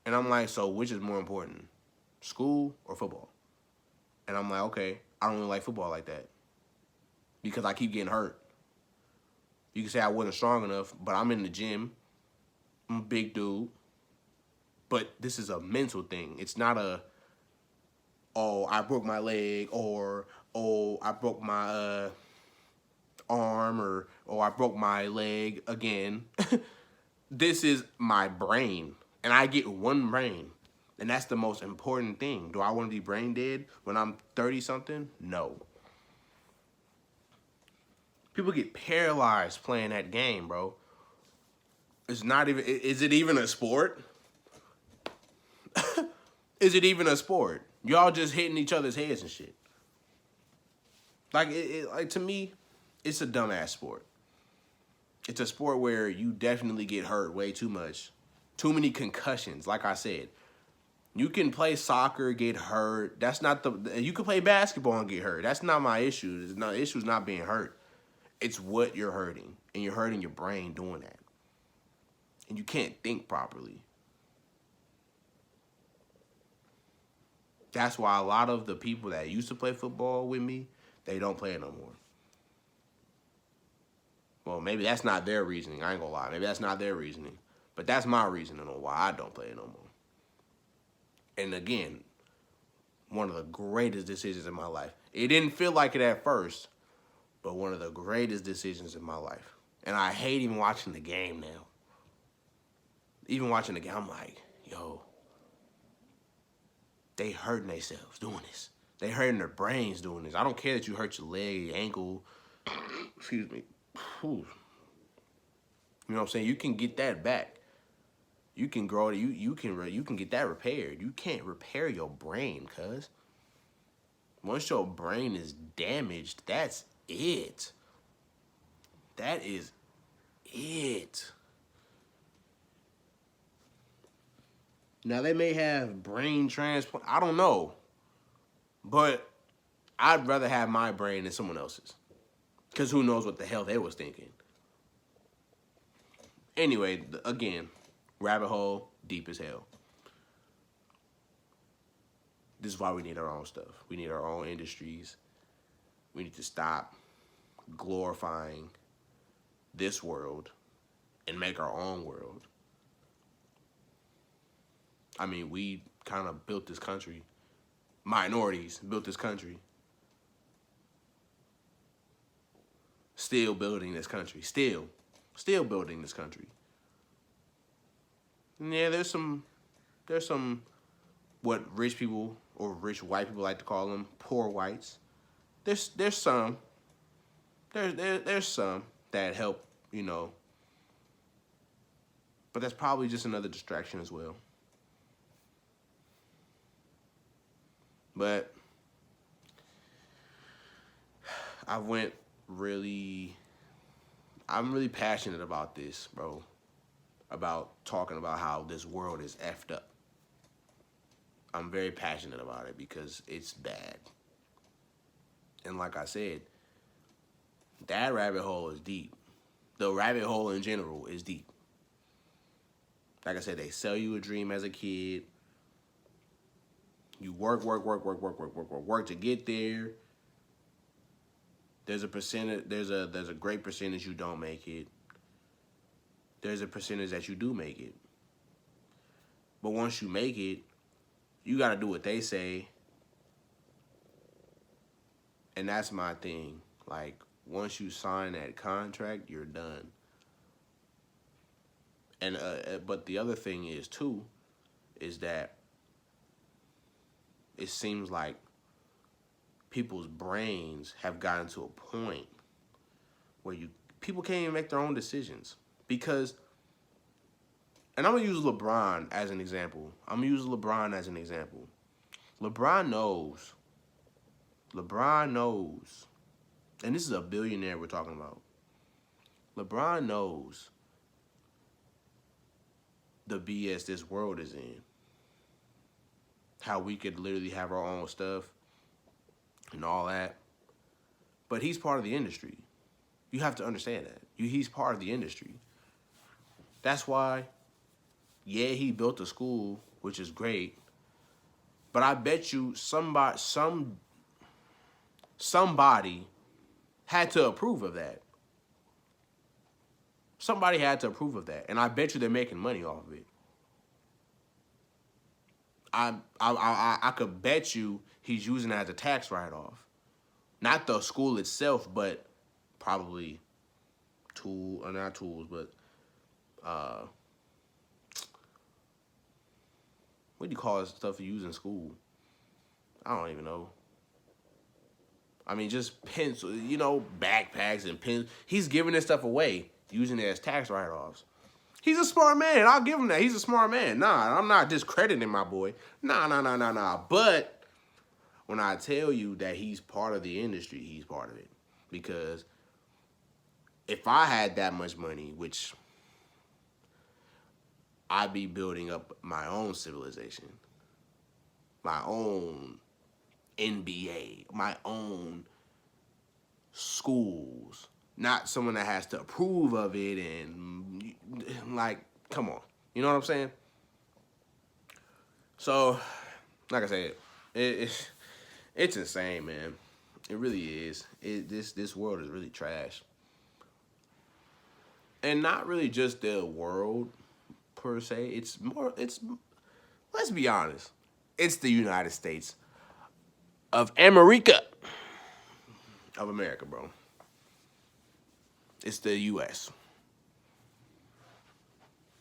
And I'm like, so which is more important? School or football? And I'm like, okay, I don't really like football like that. Because I keep getting hurt. You can say I wasn't strong enough, but I'm in the gym. I'm a big dude. But this is a mental thing. It's not a, oh, I broke my leg, or, oh, I broke my arm, or I broke my leg again. This is my brain. And I get one brain. And that's the most important thing. Do I want to be brain dead when I'm 30-something? No. People get paralyzed playing that game, bro. It's not even, is it even a sport? Is it even a sport? Y'all just hitting each other's heads and shit. Like, like to me, it's a dumbass sport. It's a sport where you definitely get hurt way too much. Too many concussions, like I said. You can play soccer, get hurt. That's not the, you can play basketball and get hurt. That's not my issue. The issue is not being hurt. It's what you're hurting. And you're hurting your brain doing that. And you can't think properly. That's why a lot of the people that used to play football with me, they don't play it no more. Well, maybe that's not their reasoning. I ain't gonna lie. Maybe that's not their reasoning. But that's my reasoning on why I don't play it no more. And again, one of the greatest decisions in my life. It didn't feel like it at first, but one of the greatest decisions in my life. And I hate even watching the game now. Even watching the game, I'm like, yo, they hurting themselves doing this. They hurting their brains doing this. I don't care that you hurt your leg, your ankle. Excuse me. Whew. You know what I'm saying? You can get that back. You can grow it. You can get that repaired. You can't repair your brain, cuz. Once your brain is damaged, that's it. That is it. Now, they may have brain transplant. I don't know. But I'd rather have my brain than someone else's. Because who knows what the hell they was thinking. Anyway, again, Rabbit hole, deep as hell. This is why we need our own stuff. We need our own industries. We need to stop glorifying this world and make our own world. I mean, we kind of built this country. Minorities built this country. Still building this country. Still building this country. And yeah, there's some what rich people or rich white people like to call them, poor whites. There's some that help, you know, but that's probably just another distraction as well. But I'm really passionate about this, bro. About talking about how this world is effed up. I'm very passionate about it because it's bad. And like I said, that rabbit hole is deep. The rabbit hole in general is deep. Like I said, they sell you a dream as a kid. You work to get there. There's a percentage. There's a great percentage you don't make it. There's a percentage that you do make it. But once you make it, you gotta do what they say. And that's my thing. Like, once you sign that contract, you're done. And but the other thing is too, is that it seems like people's brains have gotten to a point where people can't even make their own decisions. Because, and I'm going to use LeBron as an example. LeBron knows, and this is a billionaire we're talking about. LeBron knows the BS this world is in. How we could literally have our own stuff and all that. But he's part of the industry. You have to understand that. He's part of the industry. That's why, yeah, he built a school, which is great. But I bet you somebody had to approve of that. Somebody had to approve of that. And I bet you they're making money off of it. I could bet you he's using it as a tax write-off. Not the school itself, but probably not tools, but what do you call it, stuff you use in school? I don't even know. I mean, just pencil, backpacks and pens. He's giving this stuff away, using it as tax write-offs. He's a smart man. I'll give him that. He's a smart man. Nah, I'm not discrediting my boy. Nah. But when I tell you that he's part of the industry, he's part of it. Because if I had that much money, which I'd be building up my own civilization, my own NBA, my own schools, not someone that has to approve of it and, like, come on. You know what I'm saying? So, like I said, it's insane, man. It really is. This world is really trash. And not really just the world, per se. Let's be honest. It's the United States of America. Of America, bro. It's the U.S.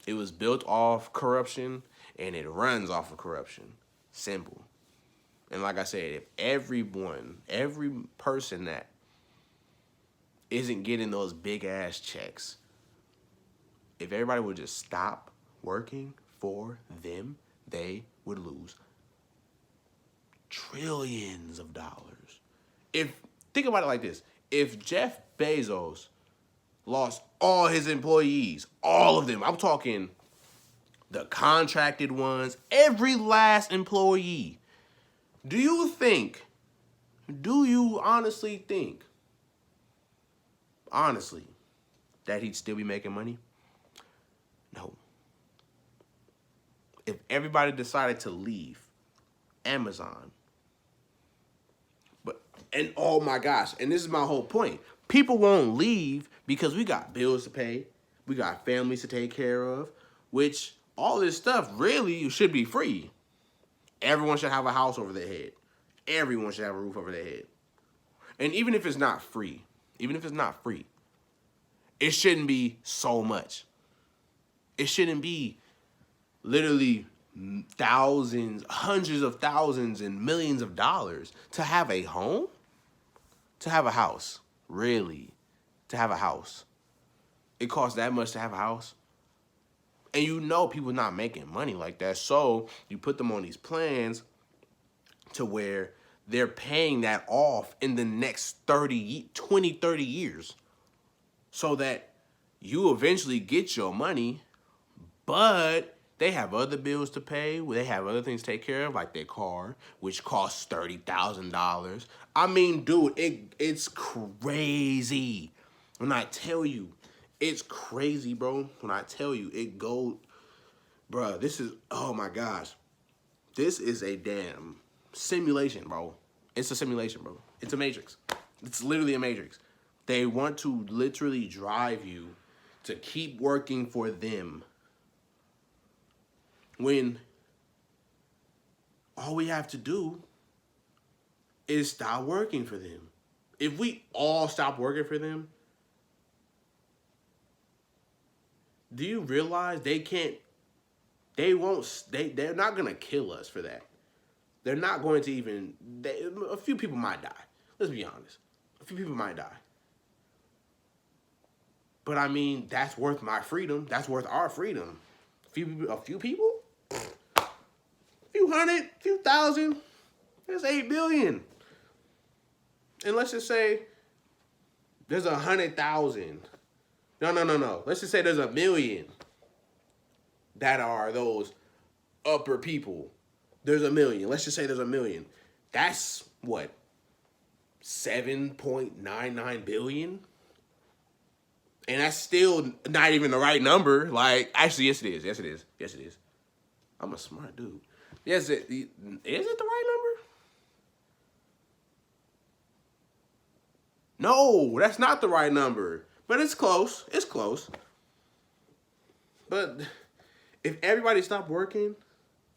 It was built off corruption, and it runs off of corruption. Simple. And like I said, if every person that isn't getting those big-ass checks, if everybody would just stop working for them, they would lose trillions of dollars. Think about it like this. If Jeff Bezos lost all his employees, all of them, I'm talking the contracted ones, every last employee, do you honestly think, that he'd still be making money? No. if everybody decided to leave Amazon, and oh my gosh, and this is my whole point. People won't leave because we got bills to pay, we got families to take care of, which all this stuff really should be free. Everyone should have a house over their head. Everyone should have a roof over their head. And even if it's not free, it shouldn't be so much. It shouldn't be literally thousands, hundreds of thousands, and millions of dollars to have a home, to have a house. Really, to have a house. It costs that much to have a house. And you know people not making money like that. So you put them on these plans to where they're paying that off in the next 20, 30 years. So that you eventually get your money, but they have other bills to pay. They have other things to take care of, like their car, which costs $30,000. I mean, dude, it's crazy. When I tell you, it's crazy, bro. When I tell you, it goes, bro, this is, oh my gosh. This is a damn simulation, bro. It's a simulation, bro. It's a matrix. It's literally a matrix. They want to literally drive you to keep working for them when all we have to do is stop working for them. If we all stop working for them, do you realize they're not going to kill us for that. They're not going to even, a few people might die. Let's be honest. A few people might die. But I mean, that's worth my freedom. That's worth our freedom. A few people? A few hundred, a few thousand. That's 8 billion. And let's just say there's 100,000. No. Let's just say there's 1 million that are those upper people. There's 1 million. Let's just say there's 1 million. That's what? 7.99 billion? And that's still not even the right number. Like, actually, yes, it is. Yes, it is. Yes, it is. I'm a smart dude. Yes, is it the right number? No, that's not the right number. But it's close. It's close. But if everybody stopped working,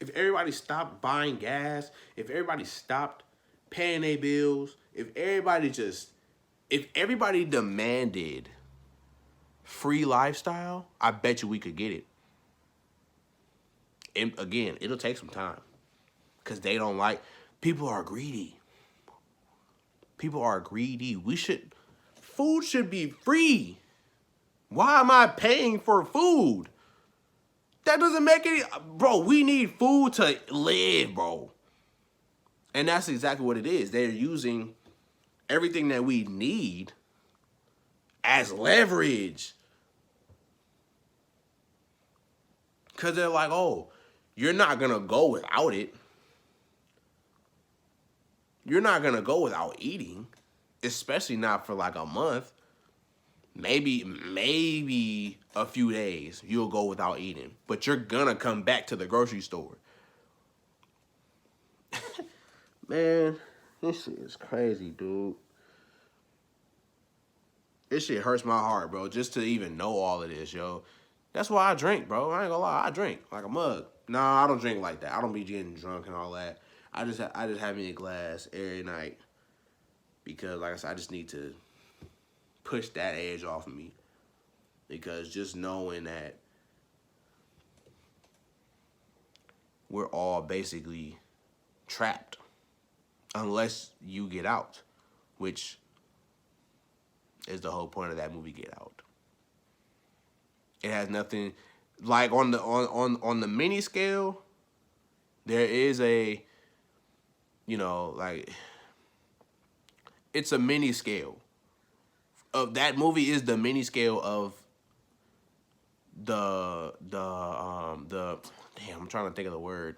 if everybody stopped buying gas, if everybody stopped paying their bills, if everybody demanded free lifestyle, I bet you we could get it. And again, it'll take some time because people are greedy. People are greedy. Food should be free. Why am I paying for food? That doesn't make any, bro, we need food to live, bro. And that's exactly what it is. They're using everything that we need as leverage. Because they're like, oh, you're not going to go without it. You're not going to go without eating, especially not for like a month. Maybe a few days you'll go without eating, but you're going to come back to the grocery store. Man, this shit is crazy, dude. This shit hurts my heart, bro, just to even know all of this, yo. That's why I drink, bro. I ain't gonna lie. I drink like a mug. Nah, I don't drink like that. I don't be getting drunk and all that. I just have me a glass every night because, like I said, I just need to push that edge off of me. Because just knowing that we're all basically trapped unless you get out, which is the whole point of that movie, Get Out. It has nothing like on the mini scale. There is a, like it's a mini scale of that movie is the mini scale of the damn, I'm trying to think of the word.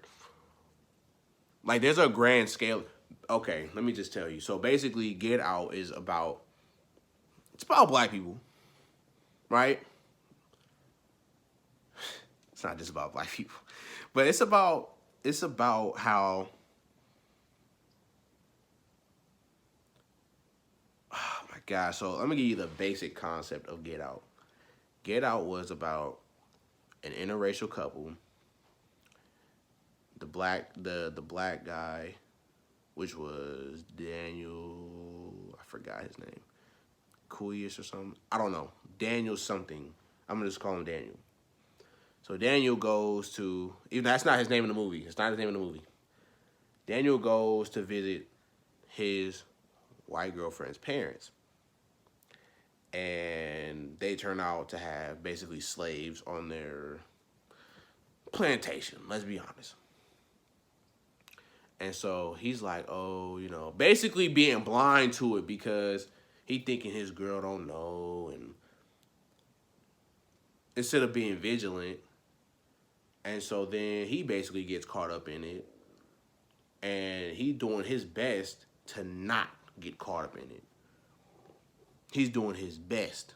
Like there's a grand scale. Okay, let me just tell you. So basically, Get Out is about black people, right? It's not just about black people, but it's about how. Oh my God! So let me give you the basic concept of Get Out. Get Out was about an interracial couple. The black guy, which was Daniel, I forgot his name, Kuyish or something. I don't know. Daniel something. I'm gonna just call him Daniel. So Daniel goes to, even that's not his name in the movie. It's not his name in the movie. Daniel goes to visit his white girlfriend's parents. And they turn out to have basically slaves on their plantation, let's be honest. And so he's like, oh, basically being blind to it because he thinking his girl don't know, and instead of being vigilant. And so then he basically gets caught up in it, and he doing his best to not get caught up in it. He's doing his best.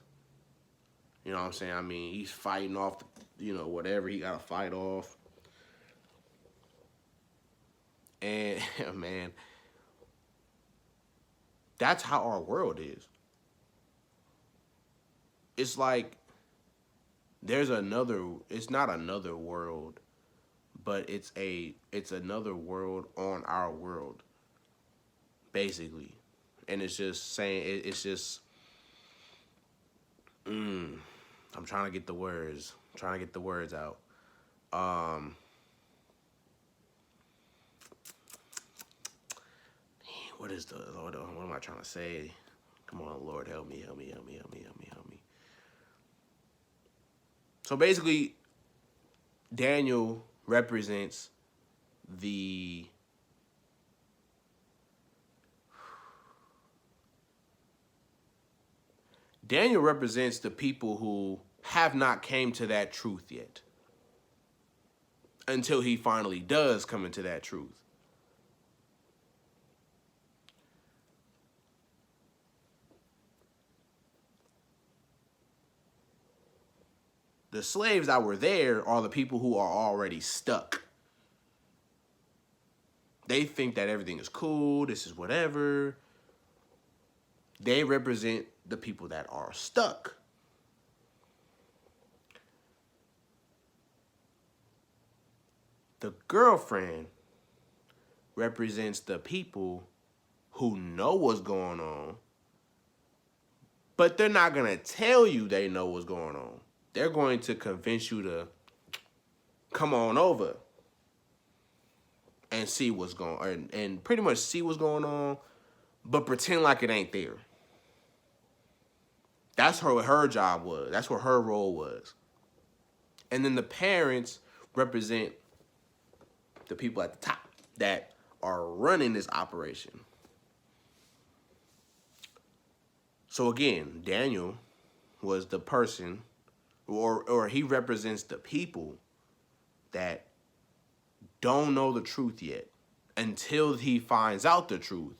You know what I'm saying? I mean, he's fighting off, whatever he got to fight off. And, man, that's how our world is. It's like it's not another world, but it's another world on our world, basically. And it's just saying, it's just, I'm trying to get the words. Out. What am I trying to say? Come on, Lord, help me. So basically, Daniel represents the people who have not came to that truth yet, until he finally does come into that truth. The slaves that were there are the people who are already stuck. They think that everything is cool, this is whatever. They represent the people that are stuck. The girlfriend represents the people who know what's going on, but they're not going to tell you they know what's going on. They're going to convince you to come on over and see what's going on, and pretty much see what's going on, but pretend like it ain't there. That's what her job was. That's what her role was. And then the parents represent the people at the top that are running this operation. So again, Daniel was the person, or he represents the people that don't know the truth yet, until he finds out the truth,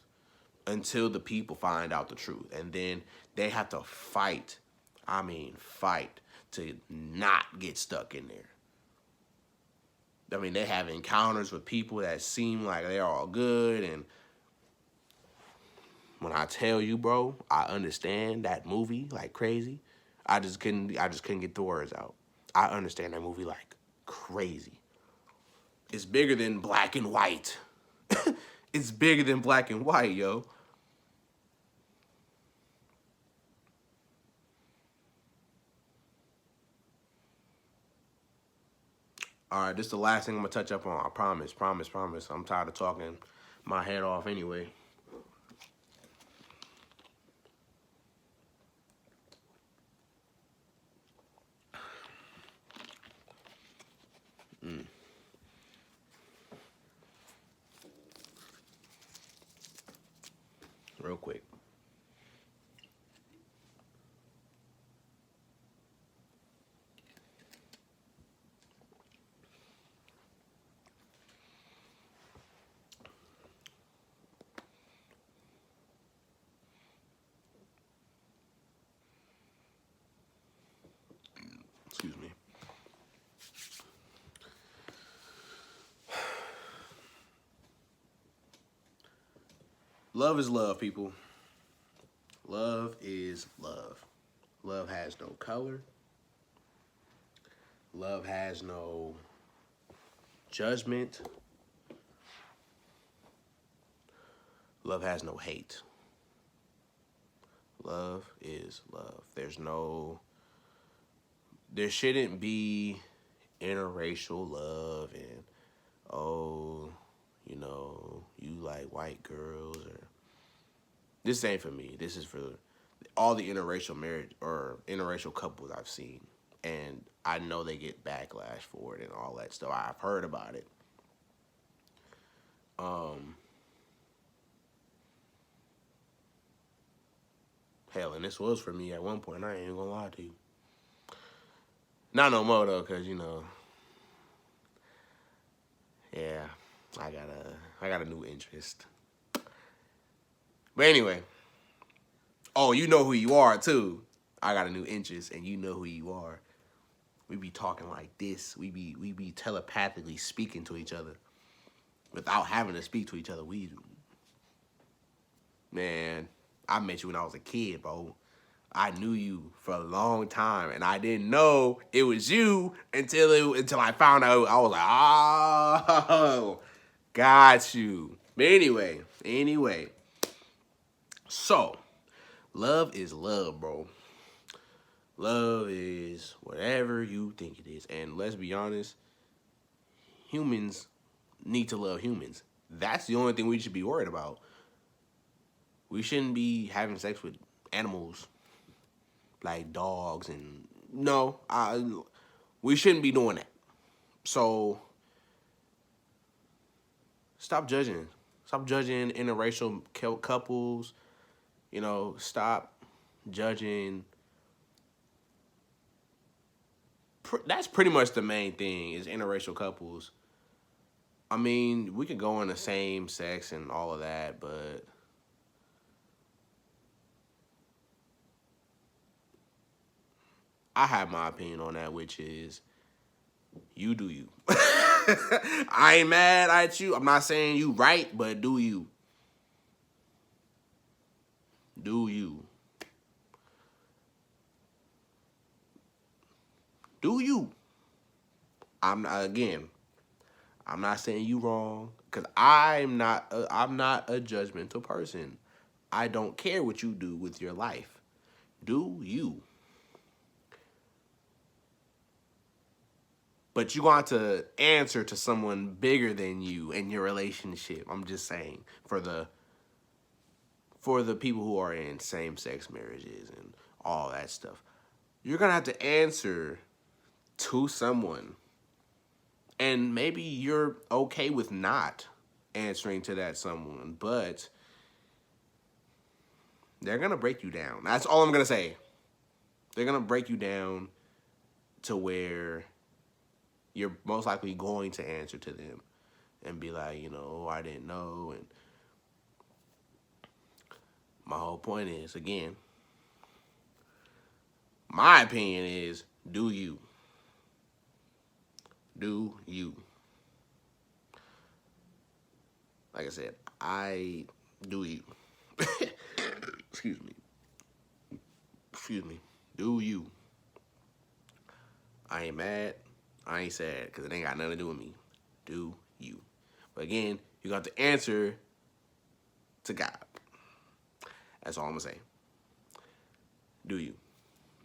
until the people find out the truth. And then they have to fight to not get stuck in there. I mean, they have encounters with people that seem like they're all good, and when I tell you, bro, I understand that movie like crazy. I just couldn't get the words out. I understand that movie like crazy. It's bigger than black and white. It's bigger than black and white, yo. All right, this is the last thing I'm gonna touch up on. I promise. I'm tired of talking my head off anyway. Real quick. Excuse me. Love is love, people. Love is love. Love has no color. Love has no judgment. Love has no hate. Love is love. There shouldn't be interracial love and, oh, you like white girls, or this ain't for me. This is for all the interracial marriage or interracial couples I've seen. And I know they get backlash for it and all that stuff. I've heard about it. Hell, and this was for me at one point. I ain't gonna lie to you. Not no more though, cause yeah, I got a new interest. But anyway, oh, you know who you are too. I got a new interest, and you know who you are. We be talking like this. We be telepathically speaking to each other without having to speak to each other. Man, I met you when I was a kid, bro. I knew you for a long time, and I didn't know it was you until I found out. I was like, oh, got you. But anyway. So, love is love, bro. Love is whatever you think it is. And let's be honest, humans need to love humans. That's the only thing we should be worried about. We shouldn't be having sex with animals like dogs and no, we shouldn't be doing that. So stop judging. Stop judging interracial couples. Stop judging. That's pretty much the main thing is interracial couples. I mean, we could go in the same sex and all of that, but I have my opinion on that, which is you do you. I ain't mad at you. I'm not saying you right, but do you. Do you. Do you. I'm not saying you wrong, because I'm not a judgmental person. I don't care what you do with your life. Do you. But you're going to answer to someone bigger than you in your relationship. I'm just saying, for the people who are in same-sex marriages and all that stuff, you're going to have to answer to someone. And maybe you're okay with not answering to that someone, but they're going to break you down. That's all I'm going to say. They're going to break you down to where you're most likely going to answer to them and be like, I didn't know. And my whole point is, again, my opinion is, do you. Do you. Like I said, I do you. Excuse me. Do you. I ain't mad. I ain't sad, because it ain't got nothing to do with me. Do you. But again, you got to answer to God. That's all I'm going to say. Do you.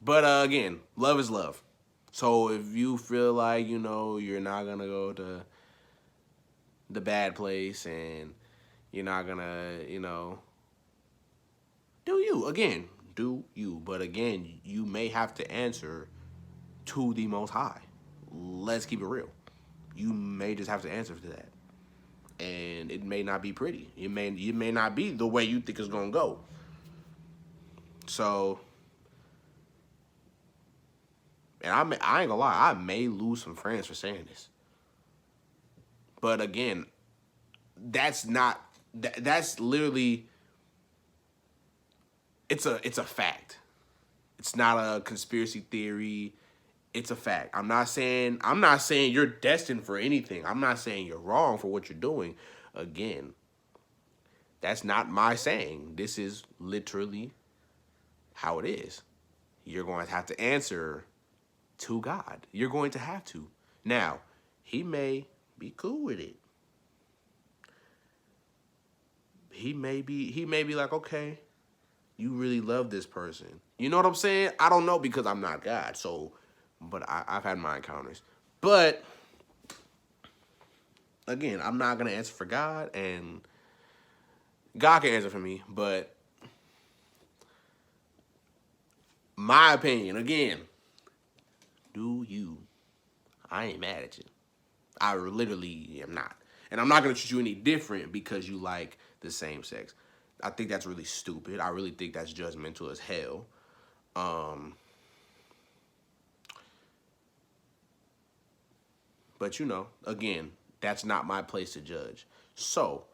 But again, love is love. So if you feel like, you're not going to go to the bad place and you're not going to, do you. Again, do you. But again, you may have to answer to the Most High. Let's keep it real. You may just have to answer to that. And it may not be pretty. It may not be the way you think it's going to go. So, and I ain't gonna lie, I may lose some friends for saying this. But again, that's literally, it's a fact. It's not a conspiracy theory. It's a fact. I'm not saying you're destined for anything. I'm not saying you're wrong for what you're doing. Again, That's not my saying. This is literally how it is. You're going to have to answer to God. You're going to have to. Now, he may be cool with it. He may be like, okay, you really love this person. You know what I'm saying? I don't know because I'm not God. So, but I've had my encounters. But again, I'm not gonna answer for God, and God can answer for me. But my opinion, again, do you? I ain't mad at you. I literally am not. And I'm not going to treat you any different because you like the same sex. I think that's really stupid. I really think that's judgmental as hell. But, you know, again, that's not my place to judge. So,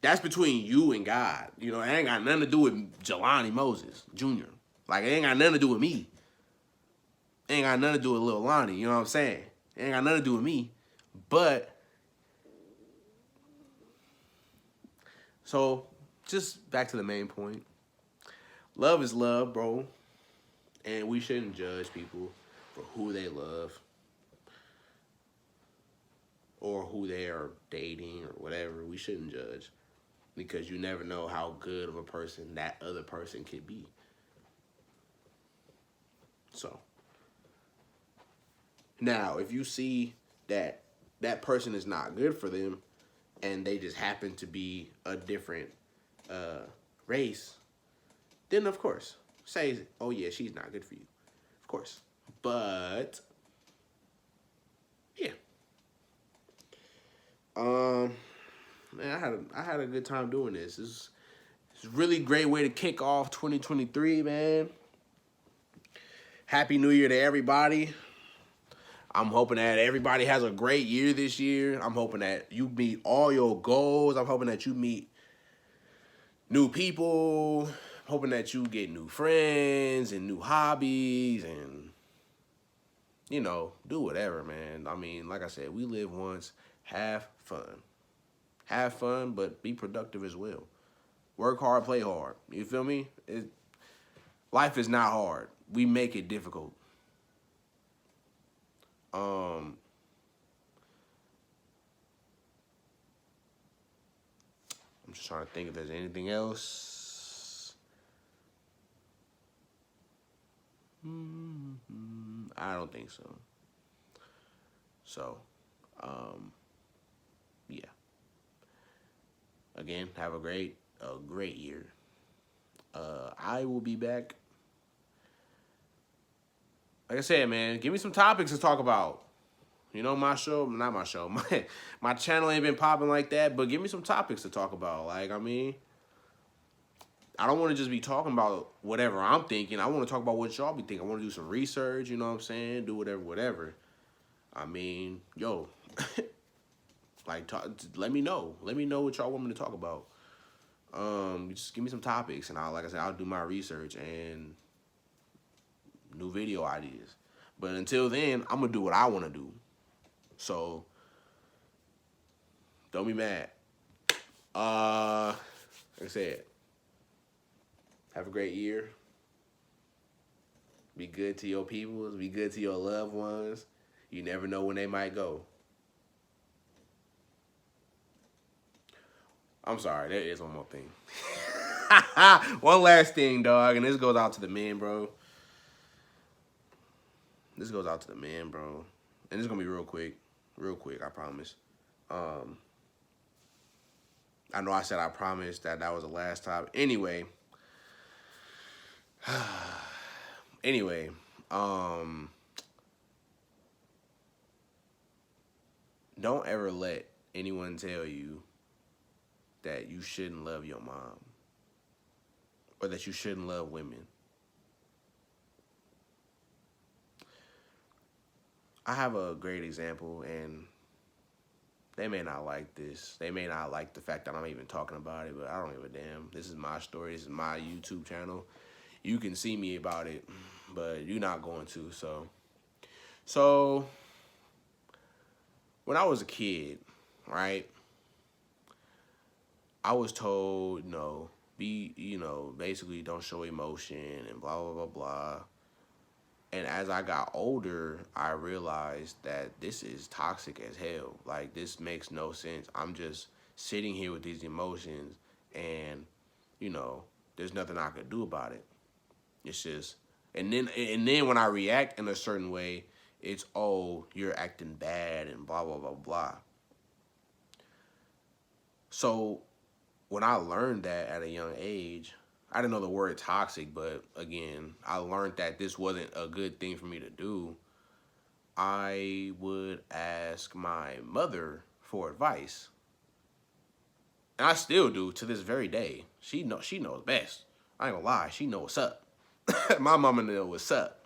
that's between you and God. You know, it ain't got nothing to do with Jelani Moses Jr. Like, it ain't got nothing to do with me. It ain't got nothing to do with Lil Lonnie. You know what I'm saying? It ain't got nothing to do with me. But, so, just back to the main point. Love is love, bro. And we shouldn't judge people for who they love or who they are dating or whatever. We shouldn't judge because you never know how good of a person that other person could be. So, now, if you see that that person is not good for them and they just happen to be a different race, then of course, say, oh yeah, she's not good for you. Of course. But, yeah. Man, I had a good time doing this. It's a really great way to kick off 2023, man. Happy New Year to everybody. I'm hoping that everybody has a great year this year. I'm hoping that you meet all your goals. I'm hoping that you meet new people. I'm hoping that you get new friends and new hobbies and, you know, do whatever, man. I mean, like I said, we live once. Have fun. Have fun, but be productive as well. Work hard, play hard. You feel me? Life is not hard. We make it difficult. I'm just trying to think if there's anything else. I don't think so. So, yeah. Again, have a great year. I will be back. Like I said, man, give me some topics to talk about. You know, my show, not my show, my channel ain't been popping like that, but give me some topics to talk about. Like, I mean, I don't want to just be talking about whatever I'm thinking. I want to talk about what y'all be thinking. I want to do some research, you know what I'm saying? Do whatever. I mean, yo, like, let me know. Let me know what y'all want me to talk about. Just give me some topics, and like I said, I'll do my research and new video ideas. But until then, I'm gonna do what I want to do. So don't be mad. Like I said, have a great year. Be good to your peoples. Be good to your loved ones. You never know when they might go. I'm sorry, there is one more thing. One last thing, dog, and this goes out to the men, bro. This goes out to the men, bro. And it's gonna be real quick. Real quick, I promise. I know I said I promised that was the last time. Anyway. Don't ever let anyone tell you that you shouldn't love your mom or that you shouldn't love women. I have a great example, and they may not like this. They may not like the fact that I'm even talking about it, but I don't give a damn. This is my story. This is my YouTube channel. You can see me about it, but you're not going to. So when I was a kid, right, I was told, be, basically don't show emotion and blah, blah, blah, blah. And as I got older, I realized that this is toxic as hell. Like, this makes no sense. I'm just sitting here with these emotions, and, you know, there's nothing I could do about it. It's just, and then when I react in a certain way, it's, oh, you're acting bad and blah, blah, blah, blah. So when I learned that at a young age, I didn't know the word toxic, but again, I learned that this wasn't a good thing for me to do. I would ask my mother for advice. And I still do to this very day. She knows best. I ain't gonna lie, she know what's up. My mama know what's up.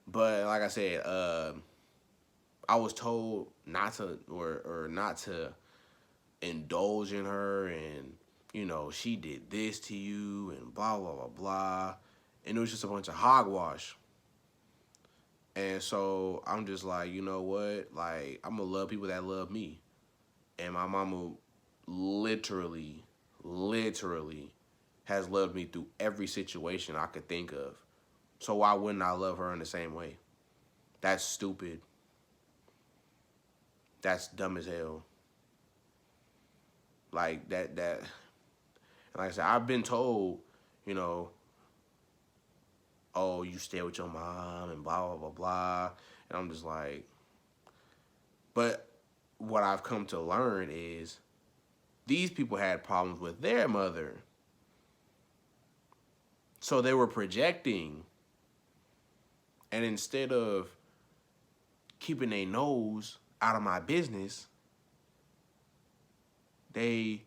But like I said, I was told not to or not to indulge in her, and she did this to you and blah blah blah blah. And it was just a bunch of hogwash. And so I'm just like, you know what? Like, I'm gonna love people that love me. And my mama literally, literally has loved me through every situation I could think of. So why wouldn't I love her in the same way? That's stupid. That's dumb as hell. Like that like I said, I've been told, you know, oh, you stay with your mom and blah blah blah blah. And I'm just like, but what I've come to learn is these people had problems with their mother. So they were projecting. And instead of keeping their nose out of my business, they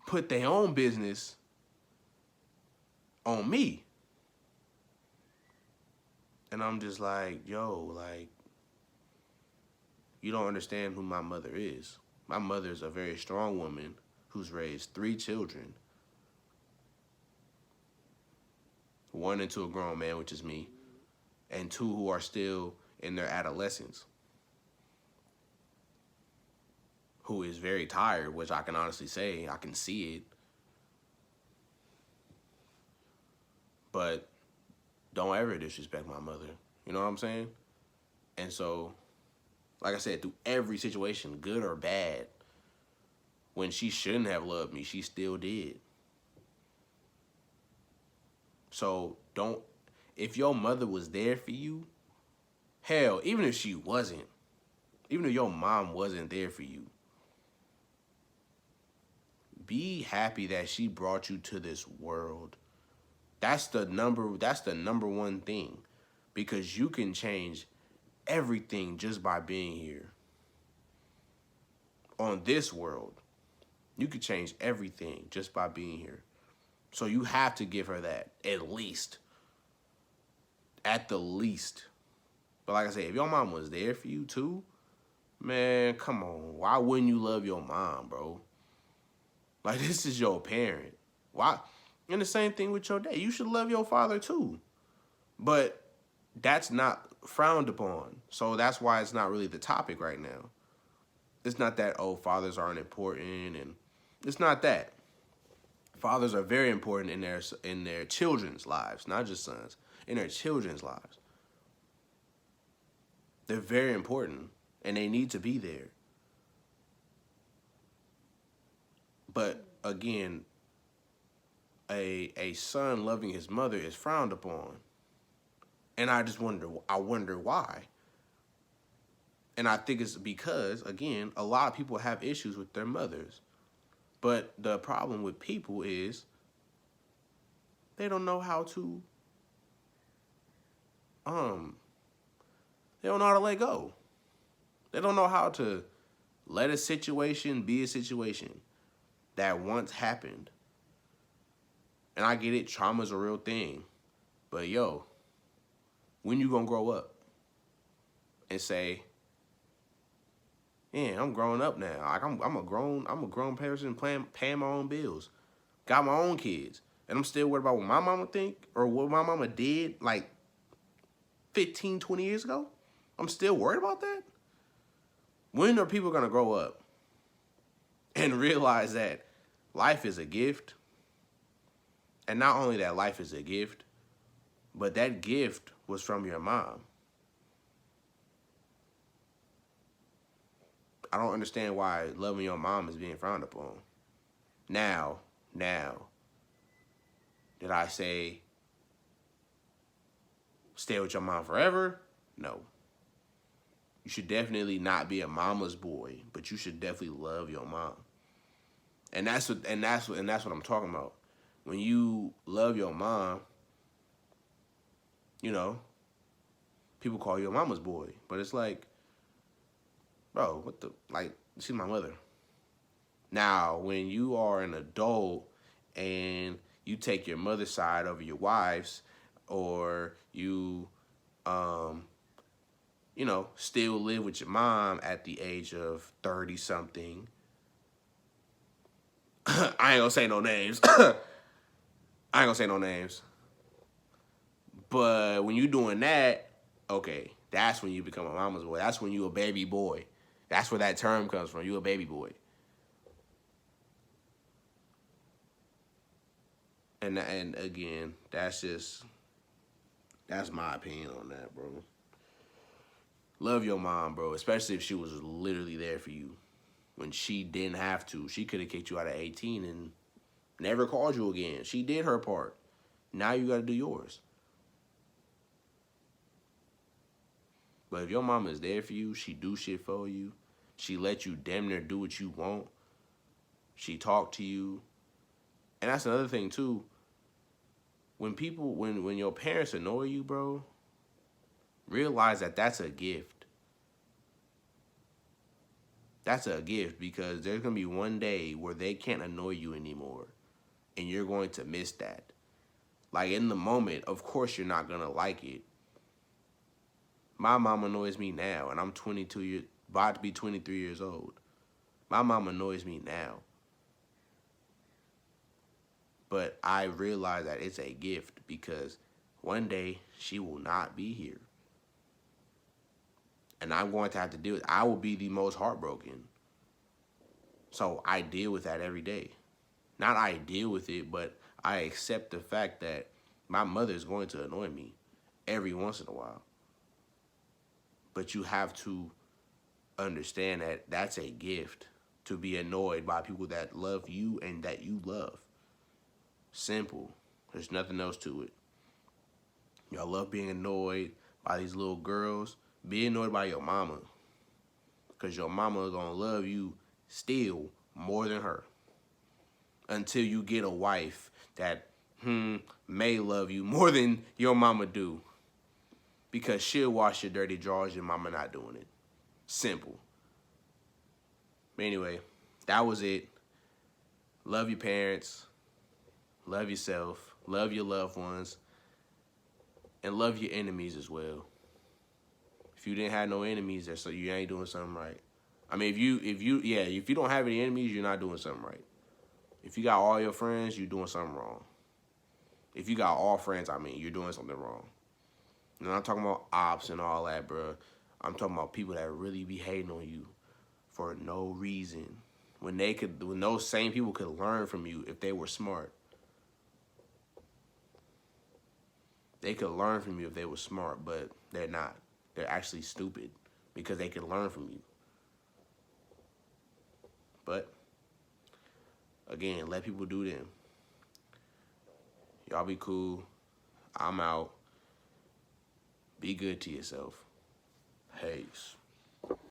put their own business on me. And I'm just like, yo, like, you don't understand who my mother is. My mother is a very strong woman who's raised 3 children. 1 into a grown man, which is me, and 2 who are still in their adolescence, who is very tired, which I can honestly say, I can see it. But don't ever disrespect my mother. You know what I'm saying? And so, like I said, through every situation, good or bad, when she shouldn't have loved me, she still did. So if your mother was there for you, hell, even if she wasn't, even if your mom wasn't there for you, be happy that she brought you to this world. That's the number 1 thing, because you can change everything just by being here. On this world, you could change everything just by being here. So you have to give her that, at least. At the least. But like I said, if your mom was there for you too, man, come on. Why wouldn't you love your mom, bro? Like, this is your parent. Why? And the same thing with your dad. You should love your father too. But that's not frowned upon. So that's why it's not really the topic right now. It's not that, oh, fathers aren't important, and it's not that. Fathers are very important in their children's lives, not just sons, in their children's lives. They're very important, and they need to be there. But again, a son loving his mother is frowned upon. And I wonder why. And I think it's because, again, a lot of people have issues with their mothers. But the problem with people is they don't know how to, they don't know how to let go. They don't know how to let a situation be a situation that once happened. And I get it, trauma's a real thing. But yo, when you gonna grow up and say, yeah, I'm growing up now. Like, I'm a grown person paying my own bills. Got my own kids. And I'm still worried about what my mama think or what my mama did like 15, 20 years ago. I'm still worried about that. When are people gonna grow up and realize that life is a gift. And not only that life is a gift, but that gift was from your mom. I don't understand why loving your mom is being frowned upon. Now, did I say stay with your mom forever? No. You should definitely not be a mama's boy, but you should definitely love your mom. And that's what I'm talking about. When you love your mom, you know, people call you a mama's boy, but it's like, bro, what the, like, she's my mother. Now, when you are an adult and you take your mother's side over your wife's, or um, still live with your mom at the age of 30 something. I ain't gonna say no names. I ain't gonna say no names. But when you doing that, okay, that's when you become a mama's boy. That's when you a baby boy. That's where that term comes from. You a baby boy. And again, that's my opinion on that, bro. Love your mom, bro, especially if she was literally there for you when she didn't have to. She could have kicked you out at 18 and never called you again. She did her part. Now you got to do yours. But if your mama is there for you, she do shit for you. She let you damn near do what you want. She talk to you. And that's another thing too. When your parents annoy you, bro, realize that that's a gift. That's a gift because there's going to be one day where they can't annoy you anymore. And you're going to miss that. Like in the moment, of course you're not going to like it. My mom annoys me now, and I'm 22 years, about to be 23 years old. My mom annoys me now. But I realize that it's a gift because one day she will not be here. And I'm going to have to deal with it. I will be the most heartbroken. So I deal with that every day. Not I deal with it, but I accept the fact that my mother is going to annoy me every once in a while. But you have to understand that that's a gift, to be annoyed by people that love you and that you love. Simple. There's nothing else to it. Y'all love being annoyed by these little girls. Be annoyed by your mama. Because your mama is going to love you still more than her. Until you get a wife that may love you more than your mama do. Because she'll wash your dirty drawers, your mama not doing it. Simple. But anyway, that was it. Love your parents. Love yourself. Love your loved ones. And love your enemies as well. If you didn't have no enemies, so you ain't doing something right. I mean, if you don't have any enemies, you're not doing something right. If you got all your friends, you're doing something wrong. If you got all friends, I mean, you're doing something wrong. And I'm talking about ops and all that, bro. I'm talking about people that really be hating on you for no reason. When those same people could learn from you if they were smart. They could learn from you if they were smart, but they're not. They're actually stupid because they could learn from you. But, again, let people do them. Y'all be cool. I'm out. Be good to yourself. Peace.